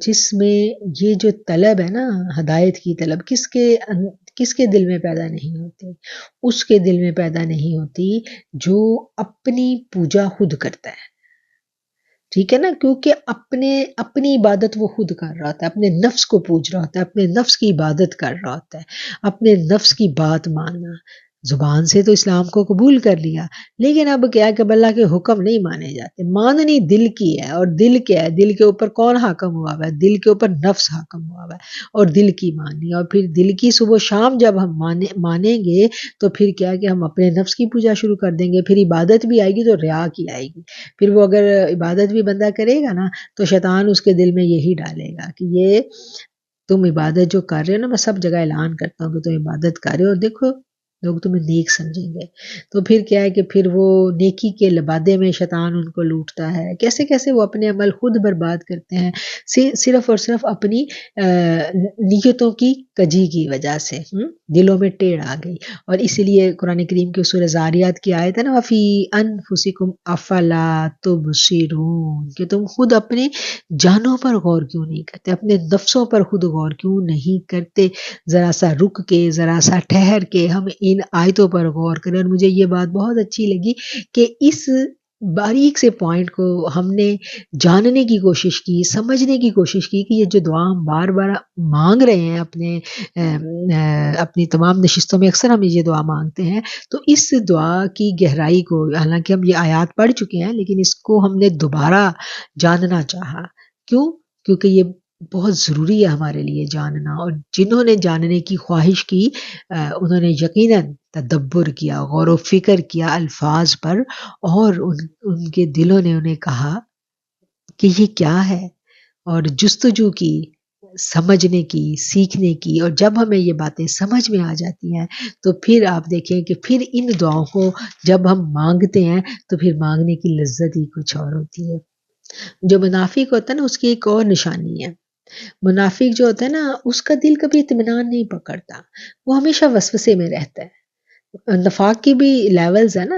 جس میں یہ جو طلب ہے نا، ہدایت کی طلب، کس کے دل میں پیدا نہیں ہوتی؟ اس کے دل میں پیدا نہیں ہوتی جو اپنی پوجا خود کرتا ہے، ٹھیک ہے نا؟ کیونکہ اپنی عبادت وہ خود کر رہا ہوتا ہے، اپنے نفس کو پوج رہا ہوتا ہے، اپنے نفس کی عبادت کر رہا ہوتا ہے، اپنے نفس کی بات ماننا، زبان سے تو اسلام کو قبول کر لیا، لیکن اب کیا کہ اب اللہ کے حکم نہیں مانے جاتے، ماننی دل کی ہے، اور دل کیا ہے؟ دل کے اوپر کون حاکم ہوا ہوا ہے؟ دل کے اوپر نفس حاکم ہوا ہوا ہے، اور دل کی ماننی، اور پھر دل کی صبح و شام جب ہم مانیں گے تو پھر کیا کہ ہم اپنے نفس کی پوجا شروع کر دیں گے، پھر عبادت بھی آئے گی تو ریا کی آئے گی، پھر وہ اگر عبادت بھی بندہ کرے گا نا تو شیطان اس کے دل میں یہی ڈالے گا کہ یہ تم عبادت جو کر رہے ہو نا، میں سب جگہ اعلان کرتا ہوں کہ تم عبادت کر رہے ہو، اور دیکھو لوگ تمہیں نیک سمجھیں گے، تو پھر کیا ہے کہ پھر وہ نیکی کے لبادے میں شیطان ان کو لوٹتا ہے، کیسے کیسے وہ اپنے عمل خود برباد کرتے ہیں، صرف اور صرف اپنی نیتوں کی کجی کی وجہ سے، دلوں میں ٹیڑھ آ گئی، اور اسی لیے قرآن کریم کی سورہ زاریات کی آیت ہے نا، وَفِي أَنفُسِكُمْ أَفَلَا تُبْصِرُونَ، کہ تم خود اپنے جانوں پر غور کیوں نہیں کرتے، اپنے نفسوں پر خود غور کیوں نہیں کرتے، ذرا سا رک کے، ذرا سا ٹھہر کے ہم ان آیتوں پر غور کریں۔ اور مجھے یہ بات بہت اچھی لگی کہ اس باریک سے پوائنٹ کو ہم نے جاننے کی کوشش کی، سمجھنے کی کوشش کی کہ یہ جو دعا ہم بار بار مانگ رہے ہیں اپنی تمام نشستوں میں اکثر ہم یہ دعا مانگتے ہیں، تو اس دعا کی گہرائی کو، حالانکہ ہم یہ آیات پڑھ چکے ہیں لیکن اس کو ہم نے دوبارہ جاننا چاہا، کیوں؟ کیونکہ یہ بہت ضروری ہے ہمارے لیے جاننا، اور جنہوں نے جاننے کی خواہش کی انہوں نے یقیناً تدبر کیا، غور و فکر کیا الفاظ پر، اور ان کے دلوں نے انہیں کہا کہ یہ کیا ہے، اور جستجو کی، سمجھنے کی، سیکھنے کی، اور جب ہمیں یہ باتیں سمجھ میں آ جاتی ہیں تو پھر آپ دیکھیں کہ پھر ان دعاؤں کو جب ہم مانگتے ہیں تو پھر مانگنے کی لذت ہی کچھ اور ہوتی ہے۔ جو منافق ہوتا ہے نا، اس کی ایک اور نشانی ہے، منافق جو ہوتا ہے نا، اس کا دل کبھی اطمینان نہیں پکڑتا، وہ ہمیشہ وسوسے میں رہتا ہے۔ نفاق کی بھی لیولز ہے نا،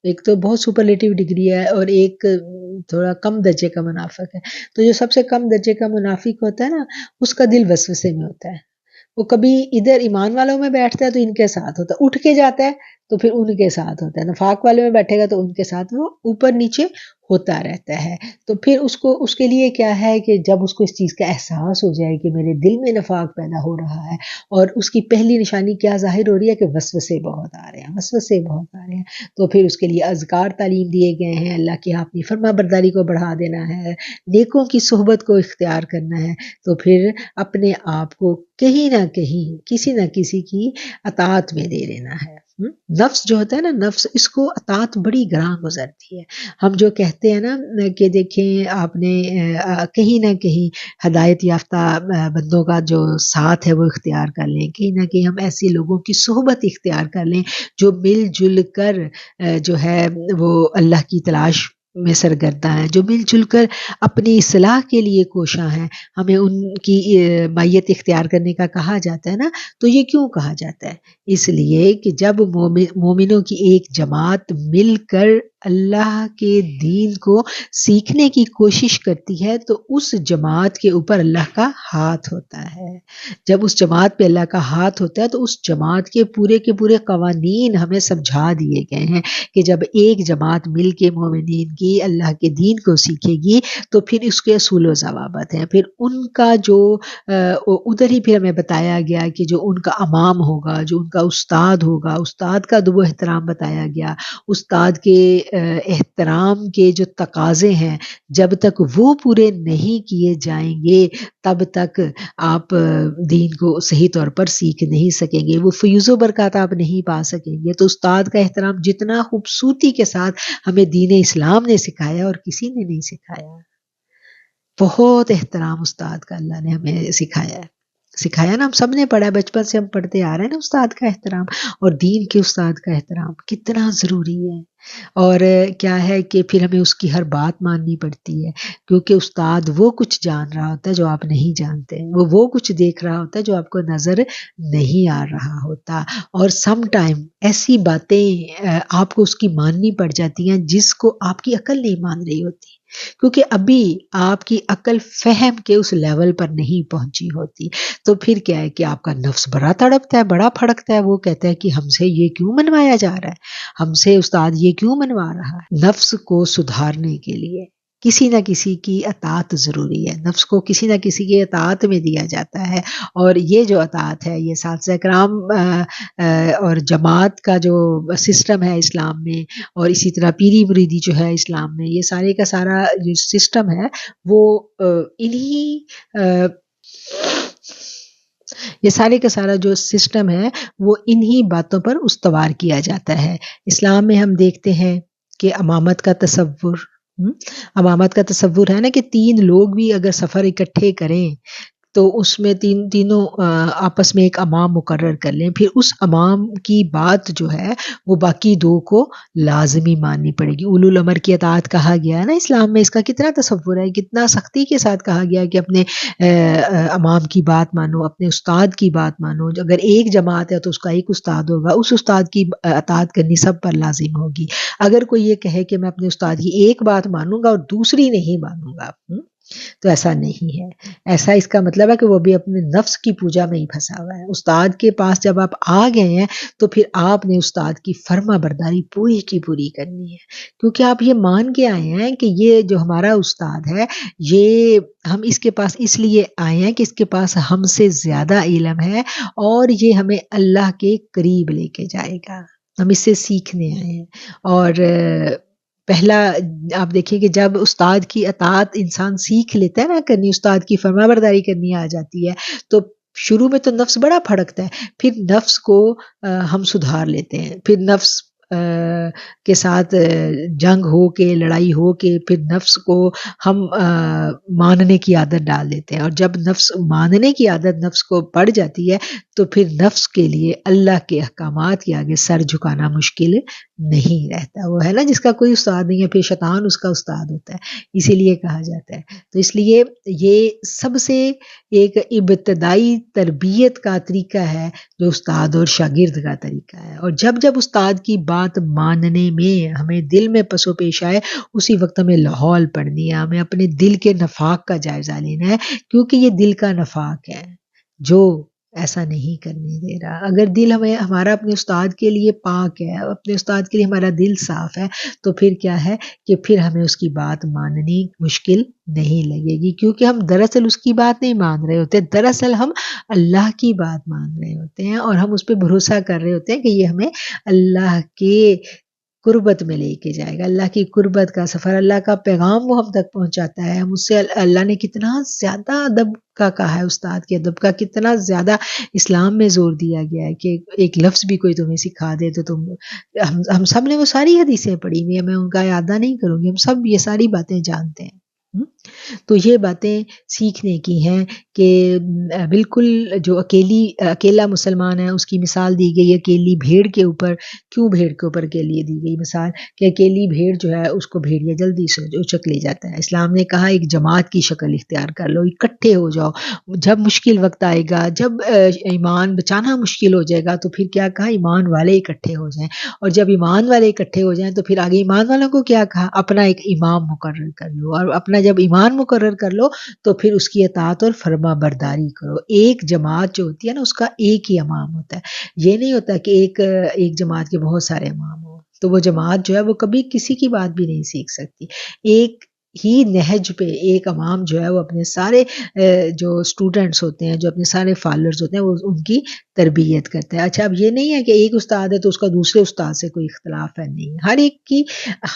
ایک تو بہت سپرلیٹیو ڈگری ہے، اور ایک تھوڑا کم درجے کا منافق ہے، تو جو سب سے کم درجے کا منافق ہوتا ہے نا، اس کا دل وسوسے میں ہوتا ہے، وہ کبھی ادھر ایمان والوں میں بیٹھتا ہے تو ان کے ساتھ ہوتا ہے، اٹھ کے جاتا ہے تو پھر ان کے ساتھ ہوتا ہے، نفاق والے میں بیٹھے گا تو ان کے ساتھ وہ اوپر نیچے ہوتا رہتا ہے، تو پھر اس کے لیے کیا ہے کہ جب اس کو اس چیز کا احساس ہو جائے کہ میرے دل میں نفاق پیدا ہو رہا ہے، اور اس کی پہلی نشانی کیا ظاہر ہو رہی ہے کہ وسوسے بہت آ رہے ہیں، وسوسے بہت آ رہے ہیں، تو پھر اس کے لیے اذکار تعلیم دیے گئے ہیں، اللہ کی اپنی فرما برداری کو بڑھا دینا ہے، نیکوں کی صحبت کو اختیار کرنا ہے، تو پھر اپنے آپ کو کہیں نہ کہیں کسی نہ کسی کی اطاعت میں دے دینا ہے۔ نفس جو ہوتا ہے نا، نفس، اس کو اطاعت بڑی گراں گزرتی ہے، ہم جو کہتے ہیں نا کہ دیکھیں آپ نے کہیں نہ کہیں ہدایت یافتہ بندوں کا جو ساتھ ہے وہ اختیار کر لیں، کہیں نہ کہیں ہم ایسے لوگوں کی صحبت اختیار کر لیں جو مل جل کر جو ہے وہ اللہ کی تلاش میں سرگرداں ہیں، جو مل جل کر اپنی اصلاح کے لیے کوشاں ہیں، ہمیں ان کی مائیت اختیار کرنے کا کہا جاتا ہے نا، تو یہ کیوں کہا جاتا ہے؟ اس لیے کہ جب مومنوں کی ایک جماعت مل کر اللہ کے دین کو سیکھنے کی کوشش کرتی ہے تو اس جماعت کے اوپر اللہ کا ہاتھ ہوتا ہے، جب اس جماعت پہ اللہ کا ہاتھ ہوتا ہے تو اس جماعت کے پورے قوانین ہمیں سمجھا دیے گئے ہیں کہ جب ایک جماعت مل کے مومنین کی اللہ کے دین کو سیکھے گی تو پھر اس کے اصول و ضوابط ہیں، پھر ان کا جو ادھر ہی پھر ہمیں بتایا گیا کہ جو ان کا امام ہوگا، جو ان کا استاد ہوگا، استاد کا ادب و احترام بتایا گیا، استاد کے احترام کے جو تقاضے ہیں جب تک وہ پورے نہیں کیے جائیں گے تب تک آپ دین کو صحیح طور پر سیکھ نہیں سکیں گے، وہ فیوز و برکات آپ نہیں پا سکیں گے، تو استاد کا احترام جتنا خوبصورتی کے ساتھ ہمیں دین اسلام نے سکھایا اور کسی نے نہیں سکھایا، بہت احترام استاد کا اللہ نے ہمیں سکھایا ہے۔ سکھایا نا، ہم سب نے پڑھا ہے، بچپن سے ہم پڑھتے آ رہے ہیں نا استاد کا احترام، اور دین کے استاد کا احترام کتنا ضروری ہے۔ اور کیا ہے کہ پھر ہمیں اس کی ہر بات ماننی پڑتی ہے، کیونکہ استاد وہ کچھ جان رہا ہوتا ہے جو آپ نہیں جانتے، وہ کچھ دیکھ رہا ہوتا ہے جو آپ کو نظر نہیں آ رہا ہوتا، اور سم ٹائم ایسی باتیں آپ کو اس کی ماننی پڑ جاتی ہیں جس کو آپ کی عقل نہیں مان رہی ہوتی، کیونکہ ابھی آپ کی عقل فہم کے اس لیول پر نہیں پہنچی ہوتی۔ تو پھر کیا ہے کہ آپ کا نفس بڑا تڑپتا ہے، بڑا پھڑکتا ہے، وہ کہتا ہے کہ ہم سے یہ کیوں منوایا جا رہا ہے، ہم سے استاد یہ کیوں منوا رہا ہے۔ نفس کو سدھارنے کے لیے کسی نہ کسی کی اطاعت ضروری ہے، نفس کو کسی نہ کسی کی اطاعت میں دیا جاتا ہے، اور یہ جو اطاعت ہے، یہ اساتذہ کرام اور جماعت کا جو سسٹم ہے اسلام میں، اور اسی طرح پیری مریدی جو ہے اسلام میں، یہ سارے کا سارا جو سسٹم ہے وہ انہی یہ سارے کا سارا جو سسٹم ہے وہ انہی باتوں پر استوار کیا جاتا ہے۔ اسلام میں ہم دیکھتے ہیں کہ امامت کا تصور، امامت کا تصور ہے نا کہ 3 لوگ بھی اگر سفر اکٹھے کریں تو اس میں تینوں آپس میں ایک امام مقرر کر لیں، پھر اس امام کی بات جو ہے وہ باقی 2 کو لازمی ماننی پڑے گی۔ اولو الامر کی اطاعت کہا گیا ہے نا اسلام میں، اس کا کتنا تصور ہے، کتنا سختی کے ساتھ کہا گیا ہے کہ اپنے امام کی بات مانو، اپنے استاد کی بات مانو، اگر ایک جماعت ہے تو اس کا ایک استاد ہوگا، اس استاد کی اطاعت کرنی سب پر لازم ہوگی۔ اگر کوئی یہ کہے کہ میں اپنے استاد کی ایک بات مانوں گا اور دوسری نہیں مانوں گا، تو ایسا نہیں ہے۔ ایسا اس کا مطلب ہے کہ وہ بھی اپنے نفس کی پوجا میں ہی پھنسا ہوا ہے۔ استاد کے پاس جب آپ آ گئے ہیں تو پھر آپ نے استاد کی فرما برداری پوری کی پوری کرنی ہے، کیونکہ آپ یہ مان کے آئے ہیں کہ یہ جو ہمارا استاد ہے، یہ ہم اس کے پاس اس لیے آئے ہیں کہ اس کے پاس ہم سے زیادہ علم ہے، اور یہ ہمیں اللہ کے قریب لے کے جائے گا، ہم اس سے سیکھنے آئے ہیں۔ اور پہلا آپ دیکھیں کہ جب استاد کی اطاعت انسان سیکھ لیتا ہے نا کرنی، استاد کی فرما برداری کرنی آ جاتی ہے، تو شروع میں تو نفس بڑا پھڑکتا ہے، پھر نفس کو ہم سدھار لیتے ہیں، پھر نفس کے ساتھ جنگ ہو کے، لڑائی ہو کے، پھر نفس کو ہم ماننے کی عادت ڈال دیتے ہیں، اور جب نفس ماننے کی عادت نفس کو پڑ جاتی ہے تو پھر نفس کے لیے اللہ کے احکامات کے آگے سر جھکانا مشکل نہیں رہتا۔ وہ ہے نا جس کا کوئی استاد نہیں ہے، پھر شیطان اس کا استاد ہوتا ہے، اسی لیے کہا جاتا ہے۔ تو اس لیے یہ سب سے ایک ابتدائی تربیت کا طریقہ ہے جو استاد اور شاگرد کا طریقہ ہے، اور جب جب استاد کی بات ماننے میں ہمیں دل میں پس و پیش آئے، اسی وقت ہمیں لاہور پڑھنی ہے، ہمیں اپنے دل کے نفاق کا جائزہ لینا ہے، کیونکہ یہ دل کا نفاق ہے جو ایسا نہیں کرنے دے رہا۔ اگر دل ہمارا اپنے استاد کے لیے پاک ہے، اپنے استاد کے لیے ہمارا دل صاف ہے، تو پھر کیا ہے کہ پھر ہمیں اس کی بات ماننی مشکل نہیں لگے گی، کیونکہ ہم دراصل اس کی بات نہیں مان رہے ہوتے، دراصل ہم اللہ کی بات مان رہے ہوتے ہیں، اور ہم اس پہ بھروسہ کر رہے ہوتے ہیں کہ یہ ہمیں اللہ کے قربت میں لے کے جائے گا، اللہ کی قربت کا سفر، اللہ کا پیغام وہ ہم تک پہنچاتا ہے۔ ہم اس سے اللہ نے کتنا زیادہ ادب کا کہا ہے، استاد کے ادب کا کتنا زیادہ اسلام میں زور دیا گیا ہے کہ ایک لفظ بھی کوئی تمہیں سکھا دے تو تم، ہم سب نے وہ ساری حدیثیں پڑھی ہوئی ہیں، میں ان کا اعادہ نہیں کروں گی، ہم سب یہ ساری باتیں جانتے ہیں۔ تو یہ باتیں سیکھنے کی ہیں کہ بالکل جو اکیلا مسلمان ہے اس کی مثال دی گئی ہے اکیلی بھیڑ کے اوپر۔ کیوں بھیڑ کے اوپر کے لیے دی گئی مثال؟ کہ اکیلی بھیڑ جو ہے اس کو بھیڑیا جلدی سے اچک لے جاتا ہے۔ اسلام نے کہا ایک جماعت کی شکل اختیار کر لو، اکٹھے ہو جاؤ، جب مشکل وقت آئے گا، جب ایمان بچانا مشکل ہو جائے گا تو پھر کیا کہا، ایمان والے اکٹھے ہو جائیں، اور جب ایمان والے اکٹھے ہو جائیں تو پھر آگے ایمان والوں کو کیا کہا، اپنا ایک امام مقرر کر لو، اور اپنا جب ایمان مقرر کر لو تو پھر اس کی اطاعت اور فرما برداری کرو۔ ایک جماعت جو ہوتی ہے نا اس کا ایک ہی امام ہوتا ہے، یہ نہیں ہوتا کہ ایک جماعت کے بہت سارے امام ہوں، تو وہ جماعت جو ہے وہ کبھی کسی کی بات بھی نہیں سیکھ سکتی۔ ایک ہی نہج پہ ایک امام جو ہے وہ اپنے سارے جو اسٹوڈنٹس ہوتے ہیں، جو اپنے سارے فالوورز ہوتے ہیں، وہ ان کی تربیت کرتا ہے۔ اچھا اب یہ نہیں ہے کہ ایک استاد ہے تو اس کا دوسرے استاد سے کوئی اختلاف ہے، نہیں، ہر ایک کی،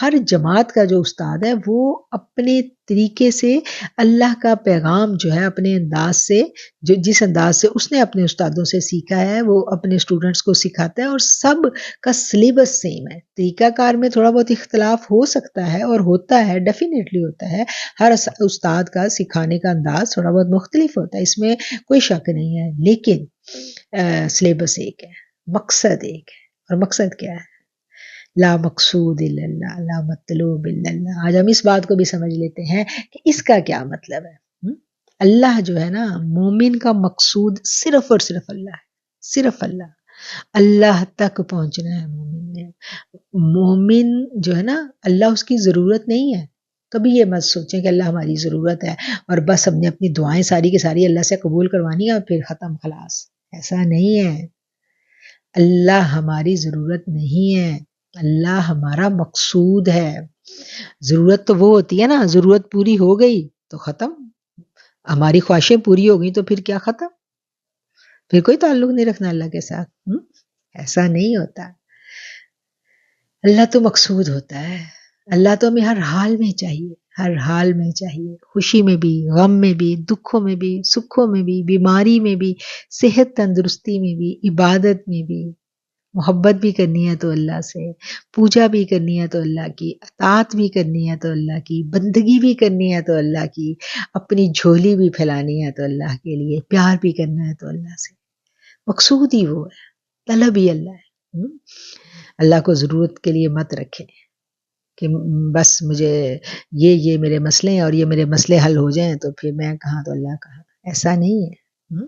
ہر جماعت کا جو استاد ہے وہ اپنے طریقے سے اللہ کا پیغام جو ہے اپنے انداز سے جس انداز سے اس نے اپنے استادوں سے سیکھا ہے وہ اپنے اسٹوڈنٹس کو سکھاتا ہے، اور سب کا سلیبس سیم ہے۔ طریقہ کار میں تھوڑا بہت اختلاف ہو سکتا ہے اور ہوتا ہے، ڈیفینیٹلی ہوتا ہے، ہر استاد کا سکھانے کا انداز تھوڑا بہت مختلف ہوتا ہے، اس میں کوئی شک نہیں ہے، لیکن سلیبس ایک ہے، مقصد ایک ہے، اور مقصد کیا ہے؟ لا مقصود الا اللہ، لا مطلوب الا اللہ۔ آج ہم اس بات کو بھی سمجھ لیتے ہیں کہ اس کا کیا مطلب ہے۔ اللہ جو ہے نا، مومن کا مقصود صرف اور صرف اللہ ہے، صرف اللہ، اللہ تک پہنچنا ہے مومن نے۔ مومن جو ہے نا، اللہ اس کی ضرورت نہیں ہے۔ کبھی یہ مت سوچیں کہ اللہ ہماری ضرورت ہے اور بس ہم نے اپنی دعائیں ساری کی ساری اللہ سے قبول کروانی ہے اور پھر ختم، خلاص، ایسا نہیں ہے۔ اللہ ہماری ضرورت نہیں ہے، اللہ ہمارا مقصود ہے۔ ضرورت تو وہ ہوتی ہے نا، ضرورت پوری ہو گئی تو ختم، ہماری خواہشیں پوری ہو گئی تو پھر کیا ختم، پھر کوئی تعلق نہیں رکھنا اللہ کے ساتھ۔ ایسا نہیں ہوتا، اللہ تو مقصود ہوتا ہے، اللہ تو ہمیں ہر حال میں چاہیے، ہر حال میں چاہیے، خوشی میں بھی، غم میں بھی، دکھوں میں بھی، سکھوں میں بھی، بیماری میں بھی، صحت تندرستی میں بھی، عبادت میں بھی۔ محبت بھی کرنی ہے تو اللہ سے، پوجا بھی کرنی ہے تو اللہ کی، اطاعت بھی کرنی ہے تو اللہ کی، بندگی بھی کرنی ہے تو اللہ کی، اپنی جھولی بھی پھیلانی ہے تو اللہ کے لیے، پیار بھی کرنا ہے تو اللہ سے۔ مقصود ہی وہ ہے، طلب ہی اللہ ہے۔ اللہ کو ضرورت کے لیے مت رکھیں کہ بس مجھے یہ میرے مسئلے ہیں اور یہ میرے مسئلے حل ہو جائیں تو پھر میں کہاں تو اللہ کہاں، ایسا نہیں ہے۔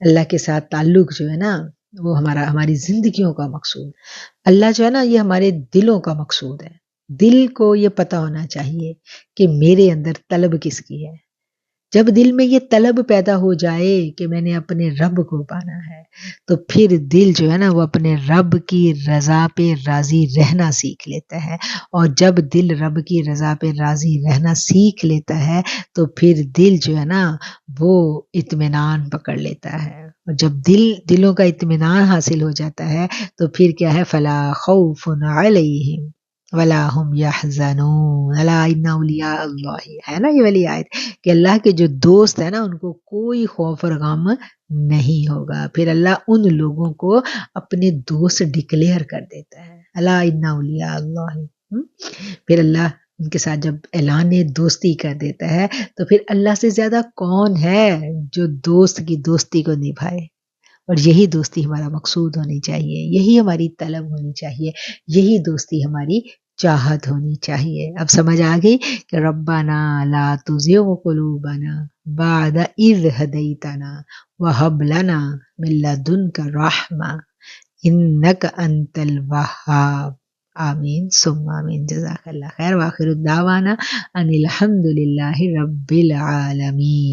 اللہ کے ساتھ تعلق جو ہے نا، وہ ہماری زندگیوں کا مقصود۔ اللہ جو ہے نا، یہ ہمارے دلوں کا مقصود ہے۔ دل کو یہ پتہ ہونا چاہیے کہ میرے اندر طلب کس کی ہے۔ جب دل میں یہ طلب پیدا ہو جائے کہ میں نے اپنے رب کو پانا ہے، تو پھر دل جو ہے نا، وہ اپنے رب کی رضا پہ راضی رہنا سیکھ لیتا ہے، اور جب دل رب کی رضا پہ راضی رہنا سیکھ لیتا ہے تو پھر دل جو ہے نا، وہ اطمینان پکڑ لیتا ہے، اور جب دلوں کا اطمینان حاصل ہو جاتا ہے تو پھر کیا ہے؟ فلا خوف علیہم ولا هم يحزنون الا ان اولیاء اللہ، ہے نا یہ والی آیت کہ اللہ کے جو دوست ہیں نا، ان کو کوئی خوف اور غم نہیں ہوگا۔ پھر اللہ ان لوگوں کو اپنے دوست ڈکلیئر کر دیتا ہے، الا ان اولیاء اللہ۔ پھر اللہ ان کے ساتھ جب اعلان دوستی کر دیتا ہے تو پھر اللہ سے زیادہ کون ہے جو دوست کی دوستی کو نبھائے؟ اور یہی دوستی ہمارا مقصود ہونی چاہیے، یہی ہماری طلب ہونی چاہیے، یہی دوستی ہماری چاہت ہونی چاہیے۔ اب سمجھ آ گئی کہ ربنا لا تزغ قلوبنا بعد اذ ہدیتنا وہب لنا من لدنک رحمہ انک انت الوہاب۔ آمین ثم آمین۔ جزاک اللہ خیر، وآخر دعوانا ان الحمد للہ رب العالمین۔